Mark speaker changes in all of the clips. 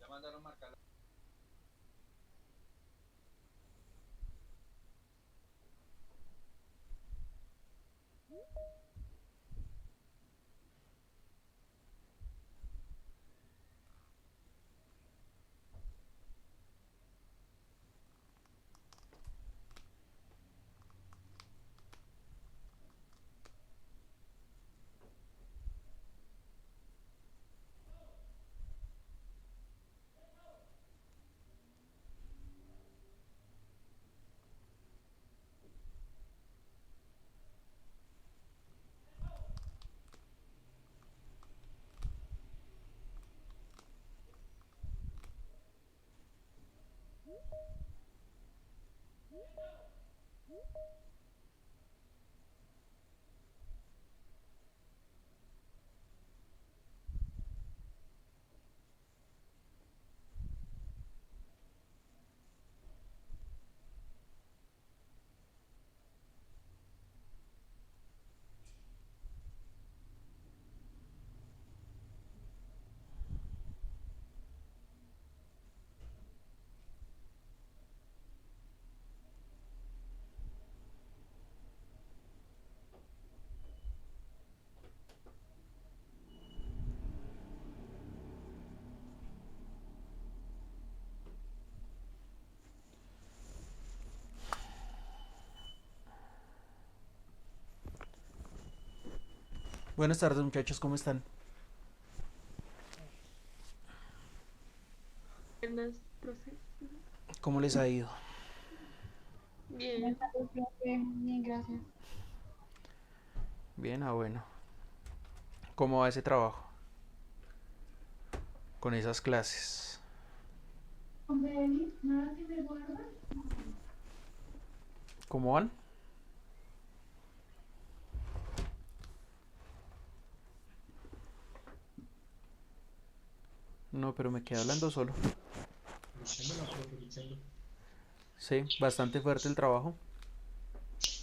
Speaker 1: Ya mandaron marcar.
Speaker 2: Buenas tardes muchachos, ¿cómo están?
Speaker 3: Buenas, profe.
Speaker 2: ¿Cómo les ha ido?
Speaker 4: Buenas
Speaker 3: Bien.
Speaker 4: tardes, profe. Bien, gracias.
Speaker 2: Bien, bueno. ¿Cómo va ese trabajo? Con esas clases. ¿Cómo van? No, pero me quedé hablando solo.
Speaker 1: Luchando la profe, luchando.
Speaker 2: Sí, bastante fuerte el trabajo.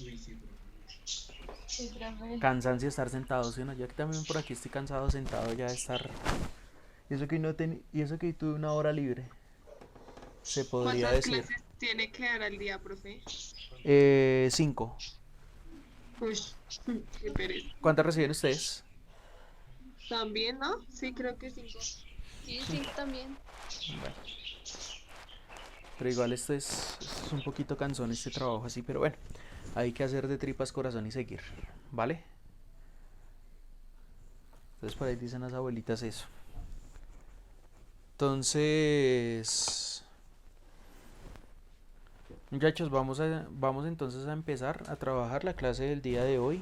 Speaker 1: Uy, sí, profe, mucho.
Speaker 4: Sí, profe.
Speaker 2: Cansancio de estar sentado, ¿sí? No, yo que también por aquí estoy cansado sentado ya de estar. Y eso que no y eso que hoy tuve una hora libre, se podría
Speaker 3: ¿Cuántas
Speaker 2: decir.
Speaker 3: clases tiene que dar al día, profe?
Speaker 2: 5.
Speaker 3: Uy, qué pereza.
Speaker 2: ¿Cuántas reciben ustedes?
Speaker 3: ¿También, no? Sí, creo que 5.
Speaker 5: Sí, sí, también.
Speaker 2: Bueno, pero igual esto es un poquito cansón este trabajo así, pero bueno, hay que hacer de tripas corazón y seguir, ¿vale? Entonces por ahí dicen las abuelitas eso. Entonces, muchachos, vamos entonces a empezar a trabajar la clase del día de hoy.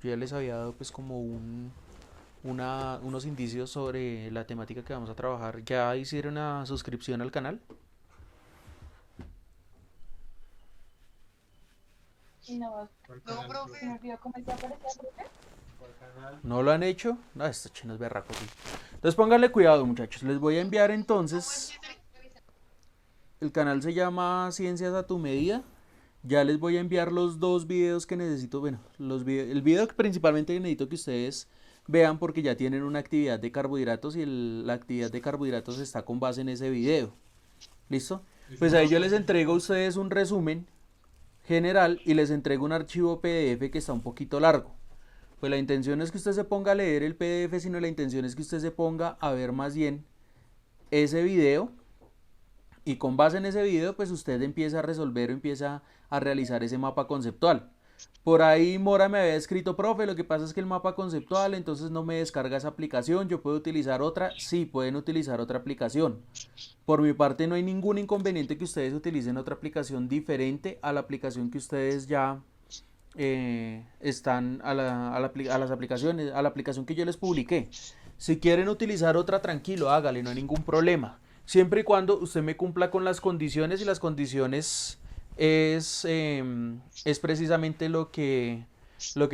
Speaker 2: Yo ya les había dado pues como unos indicios sobre la temática que vamos a trabajar. ¿Ya hicieron una suscripción al canal?
Speaker 4: Y no,
Speaker 1: ¿Cuál
Speaker 3: No,
Speaker 1: canal,
Speaker 3: profe.
Speaker 4: se me olvidó cómo se aparecía, profe.
Speaker 1: ¿Cuál canal?
Speaker 2: ¿No lo han hecho? No, estos chinos berracos, sí. Entonces pónganle cuidado, muchachos. Les voy a enviar entonces. El canal se llama Ciencias a tu medida. Ya les voy a enviar los dos videos que necesito. Bueno, el video que principalmente necesito que ustedes vean porque ya tienen una actividad de carbohidratos y la actividad de carbohidratos está con base en ese video. ¿Listo? Pues ahí yo les entrego a ustedes un resumen general y les entrego un archivo PDF que está un poquito largo. Pues la intención es que usted se ponga a leer el PDF, sino la intención es que usted se ponga a ver más bien ese video y con base en ese video pues usted empieza a resolver o empieza a realizar ese mapa conceptual. Por ahí Mora me había escrito, profe, lo que pasa es que el mapa conceptual entonces no me descarga esa aplicación, yo puedo utilizar otra. Sí, pueden utilizar otra aplicación. Por mi parte no hay ningún inconveniente que ustedes utilicen otra aplicación diferente a la aplicación que ustedes ya están a las aplicaciones, a la aplicación que yo les publiqué. Si quieren utilizar otra, tranquilo, hágale, no hay ningún problema. Siempre y cuando usted me cumpla con las condiciones y las condiciones es precisamente lo que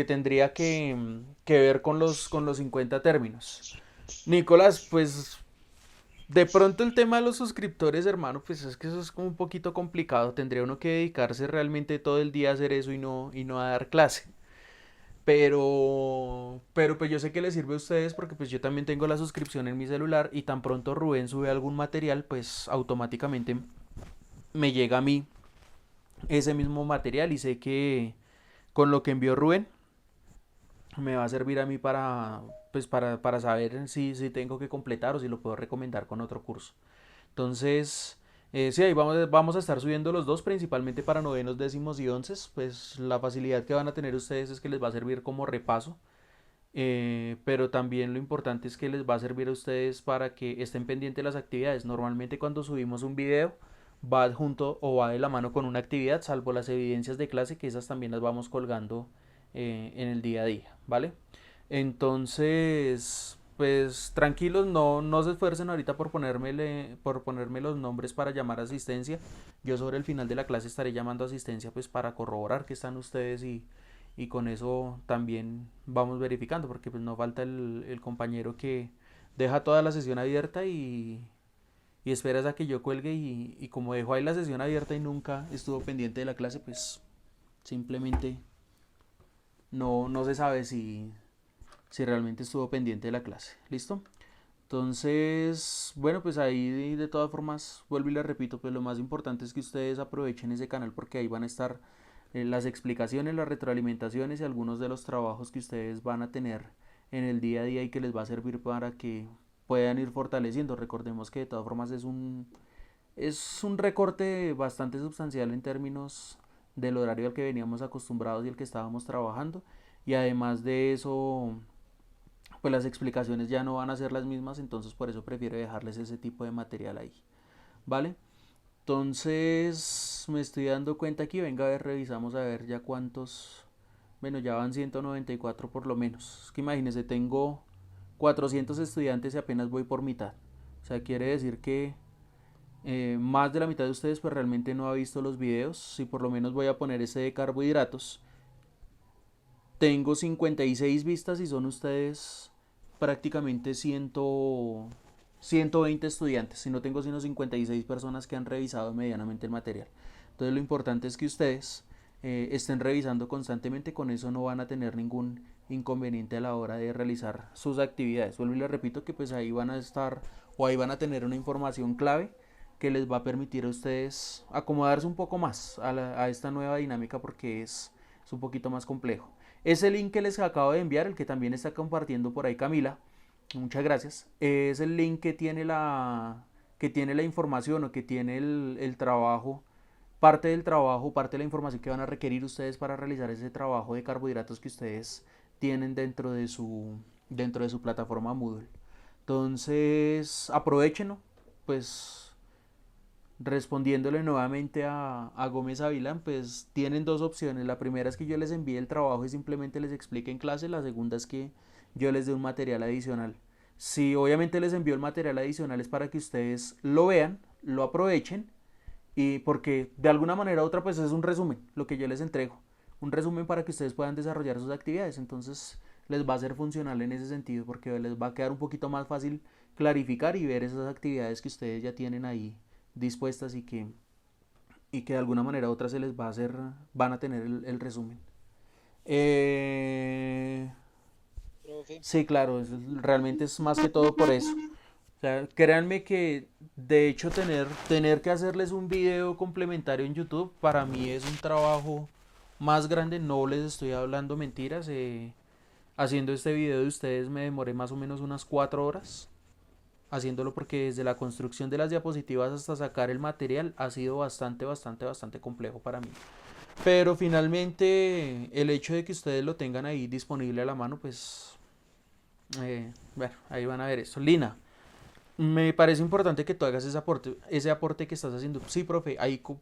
Speaker 2: tendría que ver con los 50 términos. Nicolás, pues de pronto el tema de los suscriptores, hermano, pues es que eso es como un poquito complicado. Tendría uno que dedicarse realmente todo el día a hacer eso y no a dar clase. Pero pues yo sé que les sirve a ustedes porque pues yo también tengo la suscripción en mi celular y tan pronto Rubén sube algún material, pues automáticamente me llega a mí ese mismo material y sé que con lo que envió Rubén me va a servir a mí para saber si tengo que completar o si lo puedo recomendar con otro curso. Entonces, sí, ahí vamos a estar subiendo los dos, principalmente para novenos, décimos y onces. Pues la facilidad que van a tener ustedes es que les va a servir como repaso. Pero también lo importante es que les va a servir a ustedes para que estén pendientes de las actividades. Normalmente cuando subimos un video va junto o va de la mano con una actividad, salvo las evidencias de clase, que esas también las vamos colgando en el día a día, ¿vale? Entonces, pues tranquilos, no se esfuercen ahorita por ponerme los nombres para llamar a asistencia. Yo sobre el final de la clase estaré llamando a asistencia pues para corroborar que están ustedes y con eso también vamos verificando porque pues no falta el compañero que deja toda la sesión abierta y esperas a que yo cuelgue y como dejó ahí la sesión abierta y nunca estuvo pendiente de la clase, pues simplemente no se sabe si realmente estuvo pendiente de la clase. ¿Listo? Entonces, bueno, pues ahí de todas formas, vuelvo y les repito, pues lo más importante es que ustedes aprovechen ese canal porque ahí van a estar las explicaciones, las retroalimentaciones y algunos de los trabajos que ustedes van a tener en el día a día y que les va a servir para que puedan ir fortaleciendo. Recordemos que de todas formas es un recorte bastante sustancial en términos del horario al que veníamos acostumbrados y el que estábamos trabajando. Y además de eso, pues las explicaciones ya no van a ser las mismas, entonces por eso prefiero dejarles ese tipo de material ahí. ¿Vale? Entonces me estoy dando cuenta aquí, venga a ver, revisamos a ver ya cuántos, bueno, ya van 194 por lo menos. Es que imagínense, tengo 400 estudiantes y apenas voy por mitad. O sea, quiere decir que Más de la mitad de ustedes pues realmente no ha visto los videos. Si por lo menos voy a poner este de carbohidratos, tengo 56 vistas y son ustedes prácticamente 120 estudiantes. Si no tengo sino 56 personas que han revisado medianamente el material. Entonces lo importante es que ustedes estén revisando constantemente. Con eso no van a tener ningún inconveniente a la hora de realizar sus actividades. Vuelvo y les repito que pues ahí van a estar o ahí van a tener una información clave que les va a permitir a ustedes acomodarse un poco más a esta nueva dinámica, porque es un poquito más complejo. Ese link que les acabo de enviar, el que también está compartiendo por ahí Camila, muchas gracias, es el link que tiene la información, o que tiene el trabajo, parte del trabajo, parte de la información que van a requerir ustedes para realizar ese trabajo de carbohidratos que ustedes tienen dentro de su plataforma Moodle. Entonces, aprovechenlo. Pues respondiéndole nuevamente a Gómez Avilán, pues tienen dos opciones. La primera es que yo les envíe el trabajo y simplemente les explique en clase. La segunda es que yo les dé un material adicional. Si obviamente les envío el material adicional es para que ustedes lo vean, lo aprovechen, y porque de alguna manera u otra pues es un resumen lo que yo les entrego. Un resumen para que ustedes puedan desarrollar sus actividades. Entonces les va a ser funcional en ese sentido, porque les va a quedar un poquito más fácil clarificar y ver esas actividades que ustedes ya tienen ahí dispuestas, y que de alguna manera u otra se les va a hacer, van a tener el resumen.
Speaker 6: Profe,
Speaker 2: Sí, claro, realmente es más que todo por eso. O sea, créanme que de hecho tener que hacerles un video complementario en YouTube para mí es un trabajo más grande. No les estoy hablando mentiras. Haciendo este video de ustedes me demoré más o menos unas 4 horas haciéndolo, porque desde la construcción de las diapositivas hasta sacar el material ha sido bastante complejo para mí. Pero finalmente el hecho de que ustedes lo tengan ahí disponible a la mano, pues bueno, ahí van a ver esto. Lina, me parece importante que tú hagas ese aporte que estás haciendo. Sí, profe,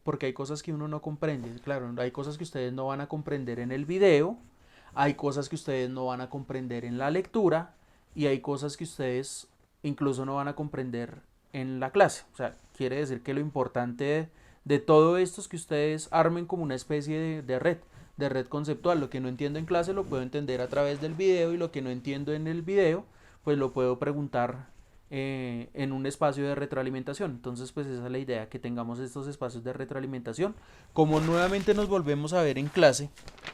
Speaker 2: porque hay cosas que uno no comprende. Claro, hay cosas que ustedes no van a comprender en el video, hay cosas que ustedes no van a comprender en la lectura, y hay cosas que ustedes incluso no van a comprender en la clase. O sea, quiere decir que lo importante de todo esto es que ustedes armen como una especie de red conceptual. Lo que no entiendo en clase lo puedo entender a través del video, y lo que no entiendo en el video pues lo puedo preguntar en un espacio de retroalimentación. Entonces pues esa es la idea, que tengamos estos espacios de retroalimentación. Como nuevamente nos volvemos a ver en clase,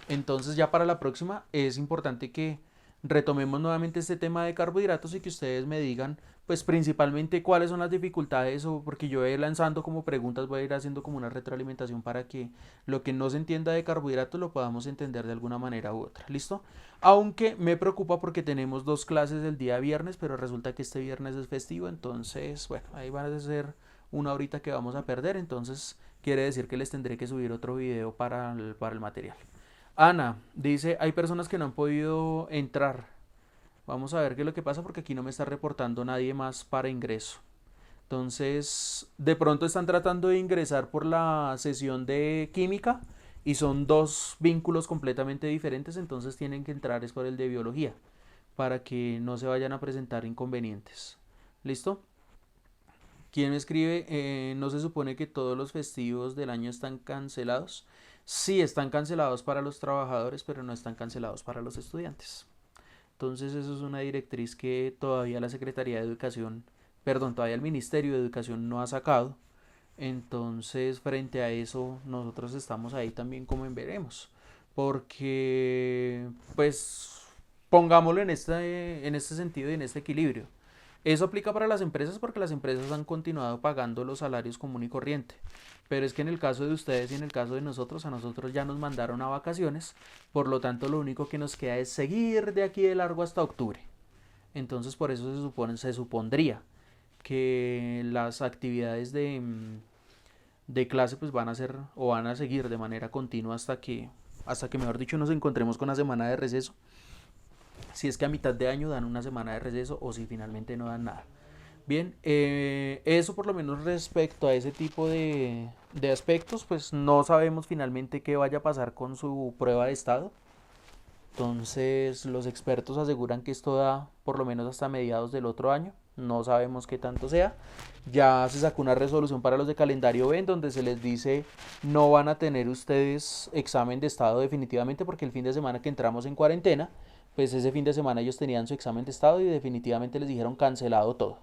Speaker 2: entonces ya para la próxima es importante que retomemos nuevamente este tema de carbohidratos, y que ustedes me digan pues principalmente cuáles son las dificultades, o porque yo voy a ir lanzando como preguntas, voy a ir haciendo como una retroalimentación para que lo que no se entienda de carbohidratos lo podamos entender de alguna manera u otra. ¿Listo? Aunque me preocupa porque tenemos 2 clases el día viernes, pero resulta que este viernes es festivo. Entonces bueno, ahí va a ser una horita que vamos a perder. Entonces quiere decir que les tendré que subir otro video para el material. Ana dice, hay personas que no han podido entrar. Vamos a ver qué es lo que pasa, porque aquí no me está reportando nadie más para ingreso. Entonces, de pronto están tratando de ingresar por la sesión de química y son 2 vínculos completamente diferentes. Entonces tienen que entrar es por el de biología, para que no se vayan a presentar inconvenientes. ¿Listo? ¿Quién me escribe? ¿No se supone que todos los festivos del año están cancelados? Sí, están cancelados para los trabajadores, pero no están cancelados para los estudiantes. Entonces eso es una directriz que todavía la Secretaría de Educación, perdón, todavía el Ministerio de Educación no ha sacado. Entonces frente a eso nosotros estamos ahí también como en veremos, porque pues pongámoslo en este sentido y en este equilibrio. Eso aplica para las empresas, porque las empresas han continuado pagando los salarios común y corriente. Pero es que en el caso de ustedes y en el caso de nosotros, a nosotros ya nos mandaron a vacaciones. Por lo tanto, lo único que nos queda es seguir de aquí de largo hasta octubre. Entonces, por eso se supondría que las actividades de clase pues van a ser o van a seguir de manera continua hasta que mejor dicho nos encontremos con la semana de receso. Si es que a mitad de año dan una semana de receso, o si finalmente no dan nada. Bien, eso por lo menos respecto a ese tipo de aspectos. Pues no sabemos finalmente qué vaya a pasar con su prueba de estado. Entonces, los expertos aseguran que esto da por lo menos hasta mediados del otro año. No sabemos qué tanto sea. Ya se sacó una resolución para los de calendario B en donde se les dice no van a tener ustedes examen de estado definitivamente porque el fin de semana que entramos en cuarentena, pues ese fin de semana ellos tenían su examen de estado y definitivamente les dijeron cancelado todo.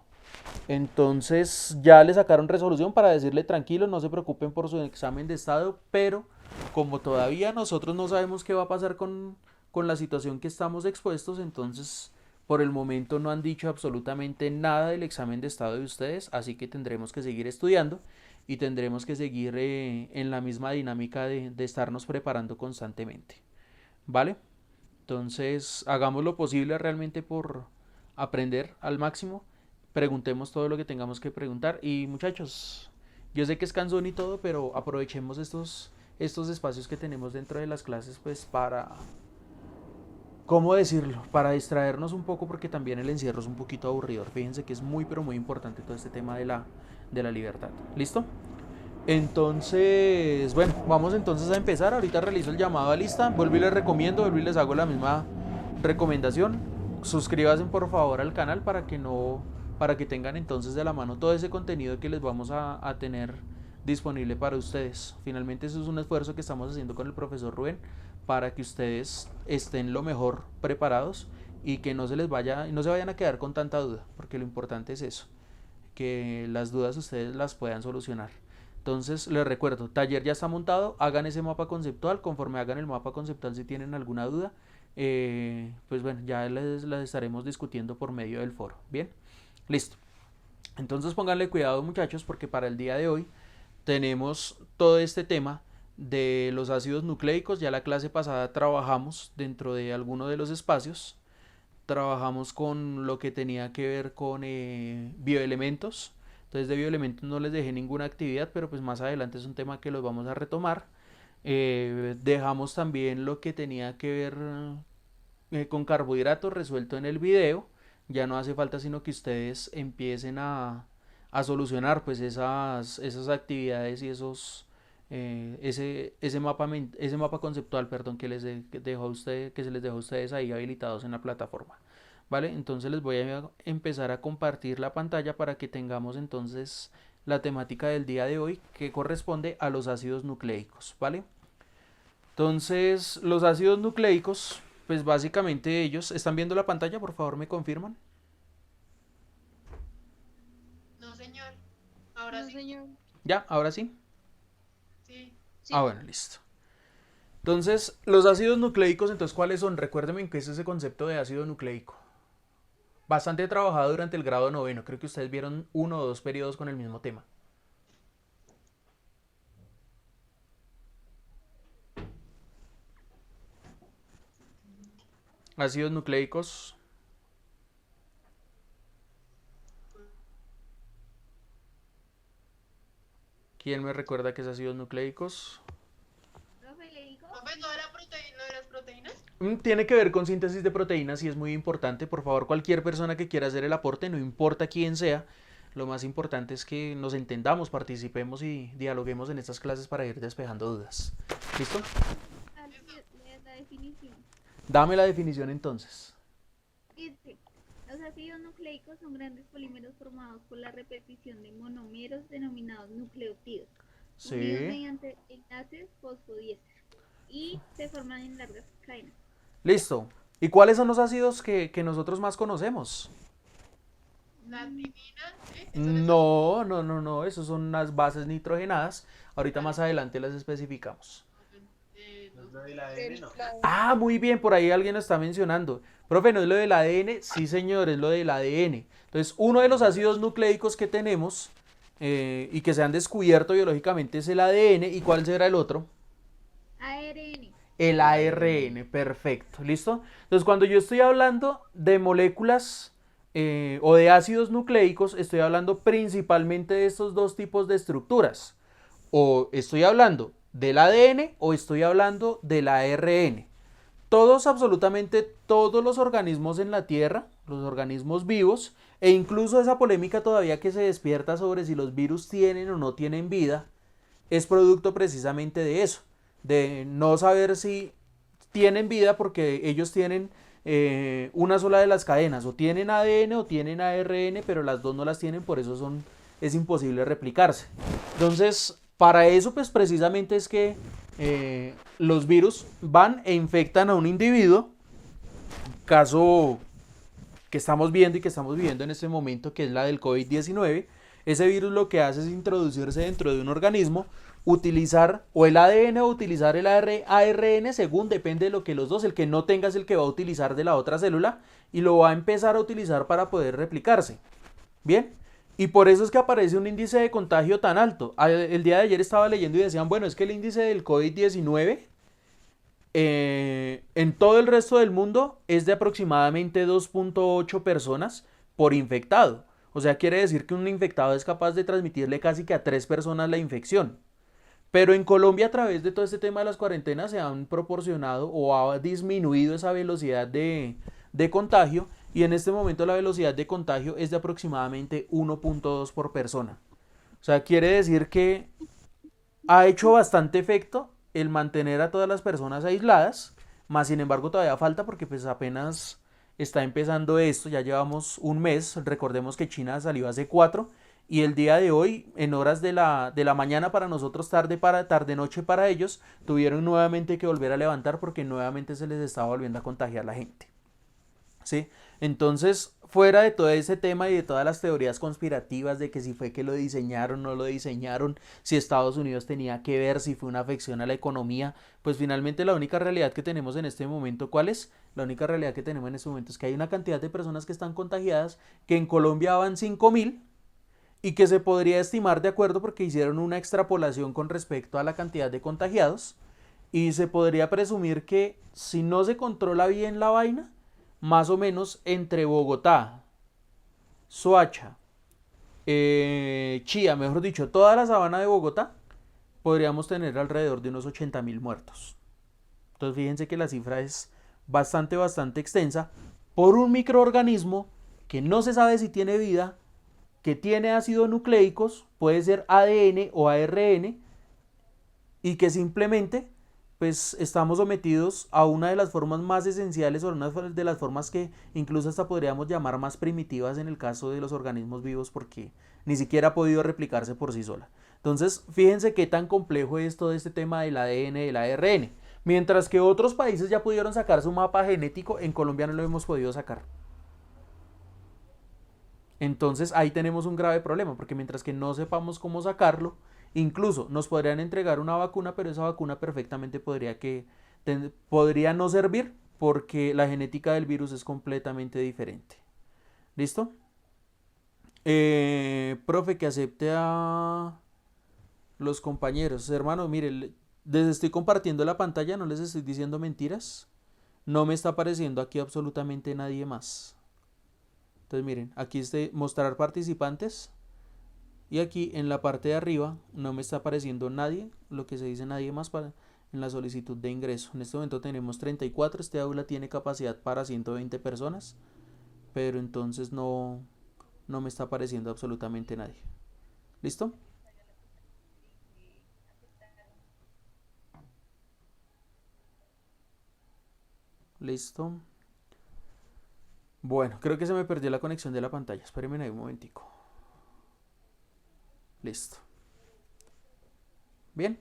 Speaker 2: Entonces ya le sacaron resolución para decirle tranquilos, no se preocupen por su examen de estado, pero como todavía nosotros no sabemos qué va a pasar con la situación que estamos expuestos, entonces por el momento no han dicho absolutamente nada del examen de estado de ustedes, así que tendremos que seguir estudiando y tendremos que seguir en la misma dinámica de estarnos preparando constantemente, ¿vale? Entonces hagamos lo posible realmente por aprender al máximo, preguntemos todo lo que tengamos que preguntar y muchachos, yo sé que es cansón y todo, pero aprovechemos estos espacios que tenemos dentro de las clases pues para, ¿cómo decirlo? Para distraernos un poco porque también el encierro es un poquito aburridor. Fíjense que es muy pero muy importante todo este tema de la libertad. ¿Listo? Entonces, bueno, vamos entonces a empezar. Ahorita realizo el llamado a lista. Vuelvo y les recomiendo, vuelvo y les hago la misma recomendación. Suscríbanse por favor al canal para que tengan entonces de la mano todo ese contenido que les vamos a tener disponible para ustedes. Finalmente eso es un esfuerzo que estamos haciendo con el profesor Rubén para que ustedes estén lo mejor preparados y que no se vayan a quedar con tanta duda, porque lo importante es eso, que las dudas ustedes las puedan solucionar. Entonces les recuerdo, taller ya está montado, hagan ese mapa conceptual, conforme hagan el mapa conceptual si tienen alguna duda, pues bueno, ya las estaremos discutiendo por medio del foro. Bien, listo. Entonces pónganle cuidado muchachos porque para el día de hoy tenemos todo este tema de los ácidos nucleicos. Ya la clase pasada trabajamos dentro de alguno de los espacios, trabajamos con lo que tenía que ver con bioelementos. Entonces de bioelementos no les dejé ninguna actividad, pero pues más adelante es un tema que los vamos a retomar. Dejamos también lo que tenía que ver con carbohidratos resuelto en el video. Ya no hace falta sino que ustedes empiecen a solucionar pues esas actividades y ese mapa conceptual, perdón, que se les dejó a ustedes ahí habilitados en la plataforma. ¿Vale? Entonces les voy a empezar a compartir la pantalla para que tengamos entonces la temática del día de hoy que corresponde a los ácidos nucleicos, ¿vale? Entonces los ácidos nucleicos, pues básicamente ellos, ¿están viendo la pantalla? Por favor me confirman.
Speaker 3: No, señor. Ahora
Speaker 5: No,
Speaker 3: sí.
Speaker 5: señor.
Speaker 2: ¿Ya? ¿Ahora sí?
Speaker 3: Sí.
Speaker 5: Sí.
Speaker 2: Ah, bueno, listo. Entonces, los ácidos nucleicos, entonces, ¿cuáles son? Recuérdenme qué es ese concepto de ácido nucleico. Bastante trabajado durante el grado noveno. Creo que ustedes vieron 1 o 2 periodos con el mismo tema. Ácidos nucleicos. ¿Quién me recuerda qué es ácidos nucleicos?
Speaker 3: ¿Profe, no era proteína, no eras proteínas?
Speaker 2: Tiene que ver con síntesis de proteínas y es muy importante. Por favor, cualquier persona que quiera hacer el aporte, no importa quién sea, lo más importante es que nos entendamos, participemos y dialoguemos en estas clases para ir despejando dudas. ¿Listo?
Speaker 7: La definición.
Speaker 2: Dame la definición entonces.
Speaker 7: Dice, los ácidos nucleicos son grandes polímeros formados por la repetición de monómeros denominados nucleótidos, unidos
Speaker 2: Sí.
Speaker 7: mediante enlaces fosfodiéster y se forman en largas cadenas.
Speaker 2: Listo. ¿Y cuáles son los ácidos que nosotros más conocemos?
Speaker 3: La timina, ¿sí?
Speaker 2: No. Esos son unas bases nitrogenadas. Ahorita más adelante las especificamos.
Speaker 1: No es lo del ADN, no.
Speaker 2: Ah, muy bien, por ahí alguien lo está mencionando. Profe, ¿no es lo del ADN? Sí, señor, es lo del ADN. Entonces, uno de los ácidos nucleicos que tenemos y que se han descubierto biológicamente es el ADN. ¿Y cuál será el otro?
Speaker 7: ARN.
Speaker 2: El ARN, perfecto, ¿listo? Entonces, cuando yo estoy hablando de moléculas o de ácidos nucleicos, estoy hablando principalmente de estos dos tipos de estructuras. O estoy hablando del ADN o estoy hablando del ARN. Todos, absolutamente todos los organismos en la Tierra, los organismos vivos, e incluso esa polémica todavía que se despierta sobre si los virus tienen o no tienen vida, es producto precisamente de eso, de no saber si tienen vida porque ellos tienen una sola de las cadenas, o tienen ADN o tienen ARN, pero las dos no las tienen, por eso es imposible replicarse. Entonces, para eso pues precisamente es que los virus van e infectan a un individuo, caso que estamos viendo y que estamos viviendo en este momento, que es la del COVID-19. Ese virus lo que hace es introducirse dentro de un organismo, utilizar o el ADN o utilizar el ARN, según depende de lo que los dos, el que no tenga es el que va a utilizar de la otra célula y lo va a empezar a utilizar para poder replicarse. Bien, y por eso es que aparece un índice de contagio tan alto. El día de ayer estaba leyendo y decían, bueno, es que el índice del COVID-19 en todo el resto del mundo es de aproximadamente 2.8 personas por infectado. O sea, quiere decir que un infectado es capaz de transmitirle casi que a 3 personas la infección. Pero en Colombia, a través de todo este tema de las cuarentenas, se han proporcionado o ha disminuido esa velocidad de contagio, y en este momento la velocidad de contagio es de aproximadamente 1.2 por persona. O sea, quiere decir que ha hecho bastante efecto el mantener a todas las personas aisladas, más sin embargo todavía falta porque pues apenas está empezando esto, ya llevamos un mes, recordemos que China salió hace 4, y el día de hoy, en horas de la mañana para nosotros, tarde-noche para ellos, tuvieron nuevamente que volver a levantar porque nuevamente se les estaba volviendo a contagiar la gente. ¿Sí? Entonces, fuera de todo ese tema y de todas las teorías conspirativas de que si fue que lo diseñaron, no lo diseñaron, si Estados Unidos tenía que ver, si fue una afección a la economía, pues finalmente la única realidad que tenemos en este momento, ¿cuál es? La única realidad que tenemos en este momento es que hay una cantidad de personas que están contagiadas, que en Colombia van 5.000, y que se podría estimar, de acuerdo, porque hicieron una extrapolación con respecto a la cantidad de contagiados, y se podría presumir que si no se controla bien la vaina, más o menos entre Bogotá, Soacha, Chía, mejor dicho, toda la sabana de Bogotá, podríamos tener alrededor de unos 80.000 muertos. Entonces fíjense que la cifra es bastante extensa por un microorganismo que no se sabe si tiene vida, que tiene ácidos nucleicos, puede ser ADN o ARN, y que simplemente pues estamos sometidos a una de las formas más esenciales, o una de las formas que incluso hasta podríamos llamar más primitivas en el caso de los organismos vivos, porque ni siquiera ha podido replicarse por sí sola. Entonces fíjense qué tan complejo es todo este tema del ADN y del ARN. Mientras que otros países ya pudieron sacar su mapa genético, en Colombia no lo hemos podido sacar. Entonces ahí tenemos un grave problema, porque mientras que no sepamos cómo sacarlo, incluso nos podrían entregar una vacuna, pero esa vacuna perfectamente podría no servir, porque la genética del virus es completamente diferente. ¿Listo? Profe, que acepte a los compañeros. Hermano, mire, les estoy compartiendo la pantalla, no les estoy diciendo mentiras. No me está apareciendo aquí absolutamente nadie más. Entonces miren, aquí está mostrar participantes, y aquí en la parte de arriba no me está apareciendo nadie, lo que se dice nadie más en la solicitud de ingreso. En este momento tenemos 34, este aula tiene capacidad para 120 personas, pero entonces no me está apareciendo absolutamente nadie. ¿Listo? Listo. Bueno, creo que se me perdió la conexión de la pantalla. Espérenme ahí un momentico. Listo. Bien.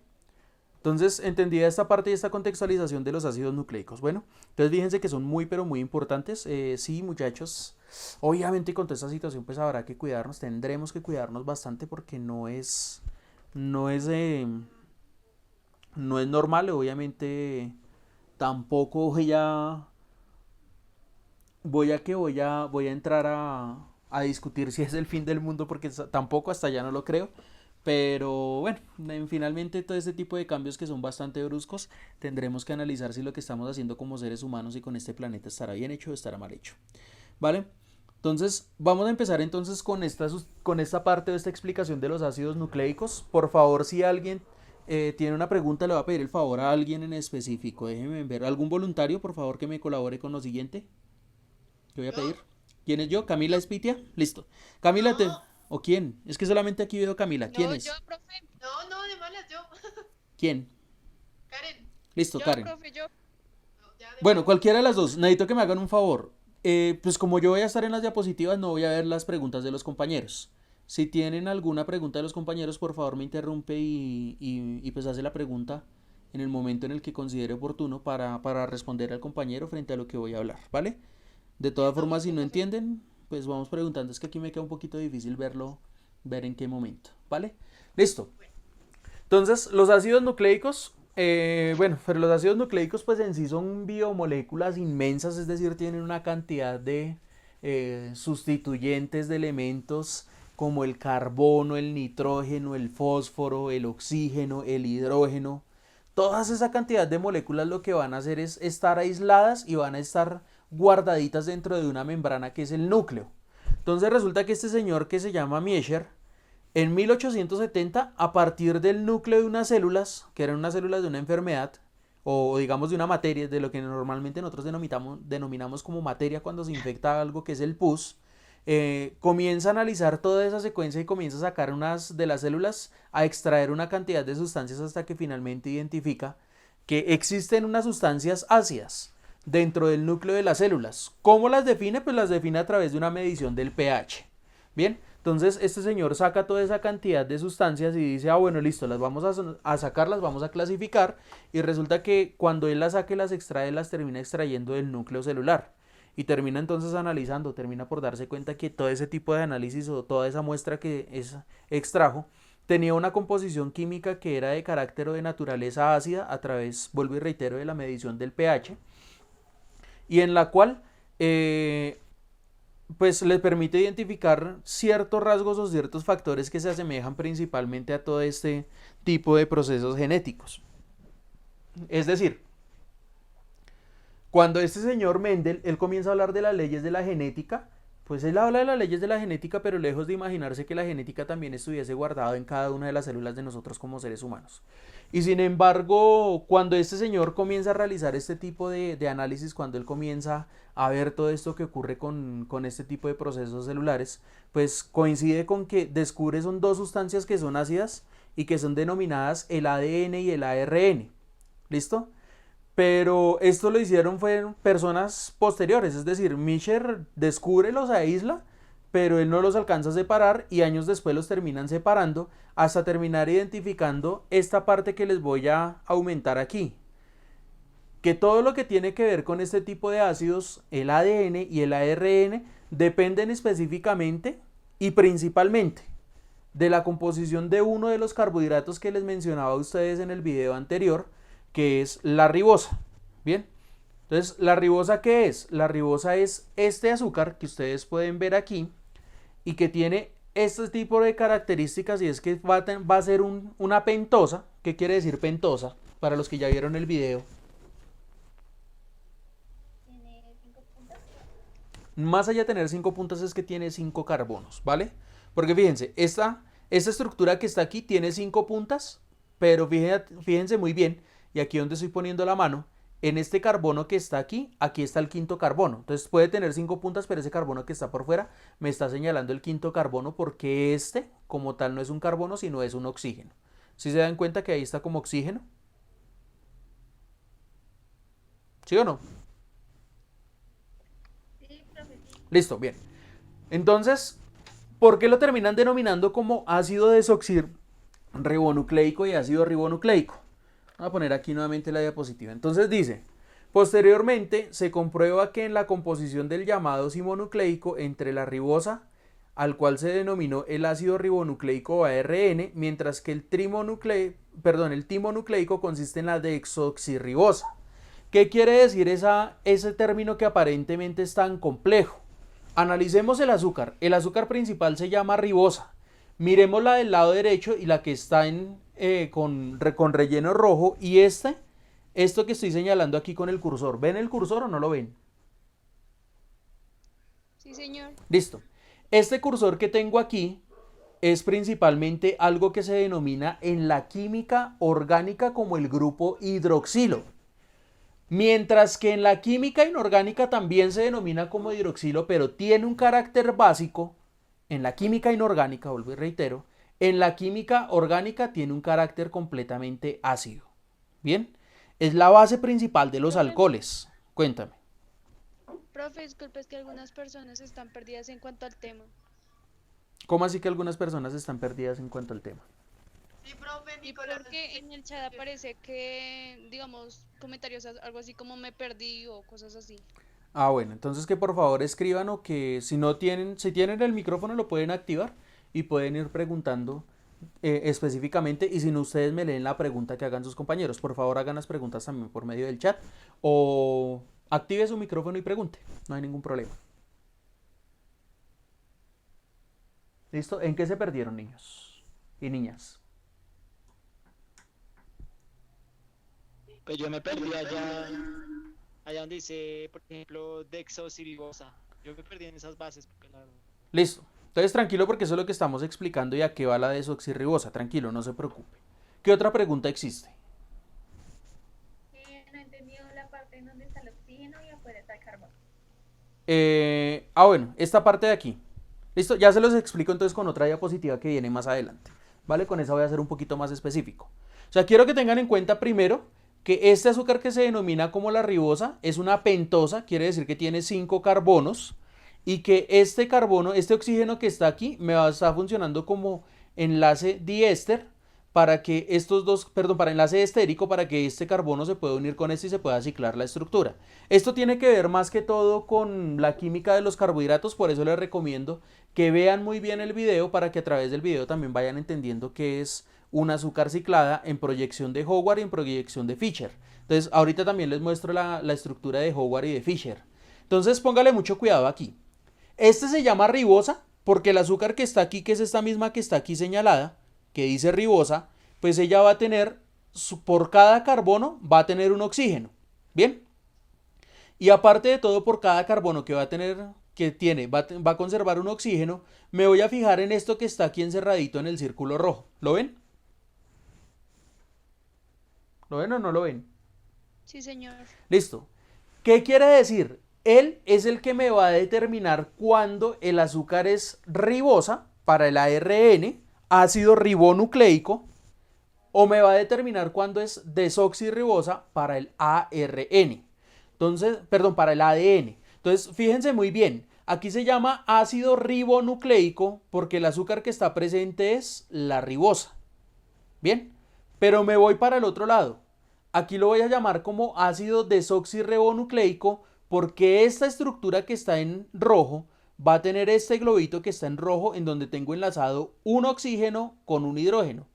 Speaker 2: Entonces, entendida esta parte y esta contextualización de los ácidos nucleicos. Bueno, entonces fíjense que son muy, pero muy importantes. Sí, muchachos. Obviamente con toda esta situación pues habrá que cuidarnos. Tendremos que cuidarnos bastante porque no es normal. Obviamente tampoco voy a entrar a discutir si es el fin del mundo, porque tampoco hasta allá no lo creo. Pero bueno, finalmente todo este tipo de cambios que son bastante bruscos, tendremos que analizar si lo que estamos haciendo como seres humanos y con este planeta estará bien hecho o estará mal hecho. ¿Vale? Entonces vamos a empezar entonces con esta parte de esta explicación de los ácidos nucleicos. Por favor, si alguien tiene una pregunta, le voy a pedir el favor a alguien en específico. Déjenme ver, algún voluntario, por favor, que me colabore con lo siguiente. ¿Qué voy a pedir? ¿Quién es yo? ¿Camila Espitia? Listo. Camila, ¿o quién? Es que solamente aquí veo a Camila. ¿Quién es?
Speaker 3: Yo, profe. No, de malas, yo.
Speaker 2: ¿Quién?
Speaker 3: Karen.
Speaker 2: Listo, Karen.
Speaker 5: Profe, yo.
Speaker 2: Bueno, cualquiera de las dos. Necesito que me hagan un favor. Pues como yo voy a estar en las diapositivas, no voy a ver las preguntas de los compañeros. Si tienen alguna pregunta de los compañeros, por favor me interrumpe y pues hace la pregunta en el momento en el que considere oportuno para responder al compañero frente a lo que voy a hablar, ¿vale? De todas formas, si no entienden, pues vamos preguntando. Es que aquí me queda un poquito difícil ver en qué momento, ¿vale? Listo. Entonces, los ácidos nucleicos, pero los ácidos nucleicos pues en sí son biomoléculas inmensas, es decir, tienen una cantidad de sustituyentes de elementos como el carbono, el nitrógeno, el fósforo, el oxígeno, el hidrógeno. Todas esa cantidad de moléculas lo que van a hacer es estar aisladas y van a estar guardaditas dentro de una membrana que es el núcleo. Entonces resulta que este señor que se llama Miescher, en 1870, a partir del núcleo de unas células, que eran unas células de una enfermedad, o digamos de una materia, de lo que normalmente nosotros denominamos como materia cuando se infecta algo, que es el pus, comienza a analizar toda esa secuencia y comienza a sacar unas de las células, a extraer una cantidad de sustancias hasta que finalmente identifica que existen unas sustancias ácidas dentro del núcleo de las células. ¿Cómo las define? Pues las define a través de una medición del pH. Bien, entonces este señor saca toda esa cantidad de sustancias y dice, bueno, listo, las vamos a sacar, las vamos a clasificar, y resulta que cuando él las saque, las extrae, las termina extrayendo del núcleo celular. Y termina entonces analizando, termina por darse cuenta que todo ese tipo de análisis o toda esa muestra que extrajo tenía una composición química que era de carácter o de naturaleza ácida a través, vuelvo y reitero, de la medición del pH, y en la cual pues le permite identificar ciertos rasgos o ciertos factores que se asemejan principalmente a todo este tipo de procesos genéticos. Es decir, cuando este señor Mendel, él comienza a hablar de las leyes de la genética, pues él habla de las leyes de la genética, pero lejos de imaginarse que la genética también estuviese guardada en cada una de las células de nosotros como seres humanos. Y sin embargo, cuando este señor comienza a realizar este tipo de análisis, cuando él comienza a ver todo esto que ocurre con este tipo de procesos celulares, pues coincide con que descubre son dos sustancias que son ácidas y que son denominadas el ADN y el ARN. ¿Listo? Pero esto lo hicieron fueron personas posteriores, es decir, Miescher descubre, los aísla, pero él no los alcanza a separar y años después los terminan separando hasta terminar identificando esta parte que les voy a aumentar aquí. Que todo lo que tiene que ver con este tipo de ácidos, el ADN y el ARN, dependen específicamente y principalmente de la composición de uno de los carbohidratos que les mencionaba a ustedes en el video anterior, que es la ribosa. Bien, entonces, ¿la ribosa qué es? La ribosa es este azúcar que ustedes pueden ver aquí y que tiene este tipo de características, y es que va a ser una pentosa. ¿Qué quiere decir pentosa? Para los que ya vieron el video.
Speaker 7: Tiene 5 puntas.
Speaker 2: Más allá de tener 5 puntas es que tiene 5 carbonos, ¿vale? Porque fíjense, esta estructura que está aquí tiene 5 puntas, pero fíjense muy bien, y aquí donde estoy poniendo la mano, en este carbono que está aquí, aquí está el quinto carbono. Entonces puede tener 5 puntas, pero ese carbono que está por fuera me está señalando el quinto carbono, porque este como tal no es un carbono, sino es un oxígeno. ¿Sí se dan cuenta que ahí está como oxígeno? ¿Sí o no?
Speaker 7: Sí, profe.
Speaker 2: Listo, bien. Entonces, ¿por qué lo terminan denominando como ácido desoxirribonucleico y ácido ribonucleico? Voy a poner aquí nuevamente la diapositiva. Entonces dice, posteriormente se comprueba que en la composición del llamado simonucleico entre la ribosa, al cual se denominó el ácido ribonucleico o ARN, mientras que el timonucleico consiste en la desoxirribosa. ¿Qué quiere decir ese término que aparentemente es tan complejo? Analicemos el azúcar. El azúcar principal se llama ribosa. Miremos la del lado derecho y la que está con relleno rojo, y esto que estoy señalando aquí con el cursor. ¿Ven el cursor o no lo ven?
Speaker 5: Sí, señor.
Speaker 2: Listo. Este cursor que tengo aquí es principalmente algo que se denomina en la química orgánica como el grupo hidroxilo. Mientras que en la química inorgánica también se denomina como hidroxilo, pero tiene un carácter básico. En la química inorgánica, vuelvo y reitero, en la química orgánica tiene un carácter completamente ácido. Bien, es la base principal de los alcoholes. Cuéntame.
Speaker 5: Profe, disculpe, es que algunas personas están perdidas en cuanto al tema.
Speaker 2: ¿Cómo así que algunas personas están perdidas en cuanto al tema?
Speaker 1: Sí, profe,
Speaker 5: Y
Speaker 1: Nicolás.
Speaker 5: porque en el chat aparece que, digamos, comentarios algo así como me perdí o cosas así.
Speaker 2: Ah, bueno, entonces que por favor escriban o que si tienen el micrófono lo pueden activar y pueden ir preguntando específicamente, y si no ustedes me leen la pregunta que hagan sus compañeros. Por favor hagan las preguntas también por medio del chat o active su micrófono y pregunte, no hay ningún problema. ¿Listo? ¿En qué se perdieron, niños y niñas?
Speaker 6: Pues yo me perdí allá donde dice, por ejemplo, desoxirribosa. Yo me perdí en esas bases. Porque
Speaker 2: Listo. Entonces tranquilo porque eso es lo que estamos explicando y a qué va la desoxirribosa. Tranquilo, no se preocupe. ¿Qué otra pregunta existe?
Speaker 7: No he entendido la parte en donde está el oxígeno y afuera está el carbono.
Speaker 2: Bueno, esta parte de aquí. Listo, ya se los explico entonces con otra diapositiva que viene más adelante. ¿Vale? Con esa voy a ser un poquito más específico. O sea, quiero que tengan en cuenta primero que este azúcar que se denomina como la ribosa es una pentosa, quiere decir que tiene 5 carbonos, y que este carbono, este oxígeno que está aquí, me va a estar funcionando como enlace diéster para que estos dos, perdón, para enlace estérico para que este carbono se pueda unir con este y se pueda ciclar la estructura. Esto tiene que ver más que todo con la química de los carbohidratos, por eso les recomiendo que vean muy bien el video para que a través del video también vayan entendiendo qué es un azúcar ciclada en proyección de Howard y en proyección de Fischer. Entonces, ahorita también les muestro la estructura de Howard y de Fischer. Entonces, póngale mucho cuidado aquí. Este se llama ribosa porque el azúcar que está aquí, que es esta misma que está aquí señalada, que dice ribosa, pues ella va a tener, por cada carbono, va a tener un oxígeno. ¿Bien? Y aparte de todo, por cada carbono que va a tener, va a conservar un oxígeno, me voy a fijar en esto que está aquí encerradito en el círculo rojo. ¿Lo ven? ¿Lo ven o no lo ven?
Speaker 5: Sí, señor.
Speaker 2: Listo. ¿Qué quiere decir? Él es el que me va a determinar cuándo el azúcar es ribosa para el ARN, ácido ribonucleico, o me va a determinar cuándo es desoxirribosa para el ARN. Entonces, perdón, para el ADN. Entonces, fíjense muy bien, aquí se llama ácido ribonucleico porque el azúcar que está presente es la ribosa. Bien, pero me voy para el otro lado. Aquí lo voy a llamar como ácido desoxirribonucleico porque esta estructura que está en rojo va a tener este globito que está en rojo en donde tengo enlazado un oxígeno con un hidrógeno.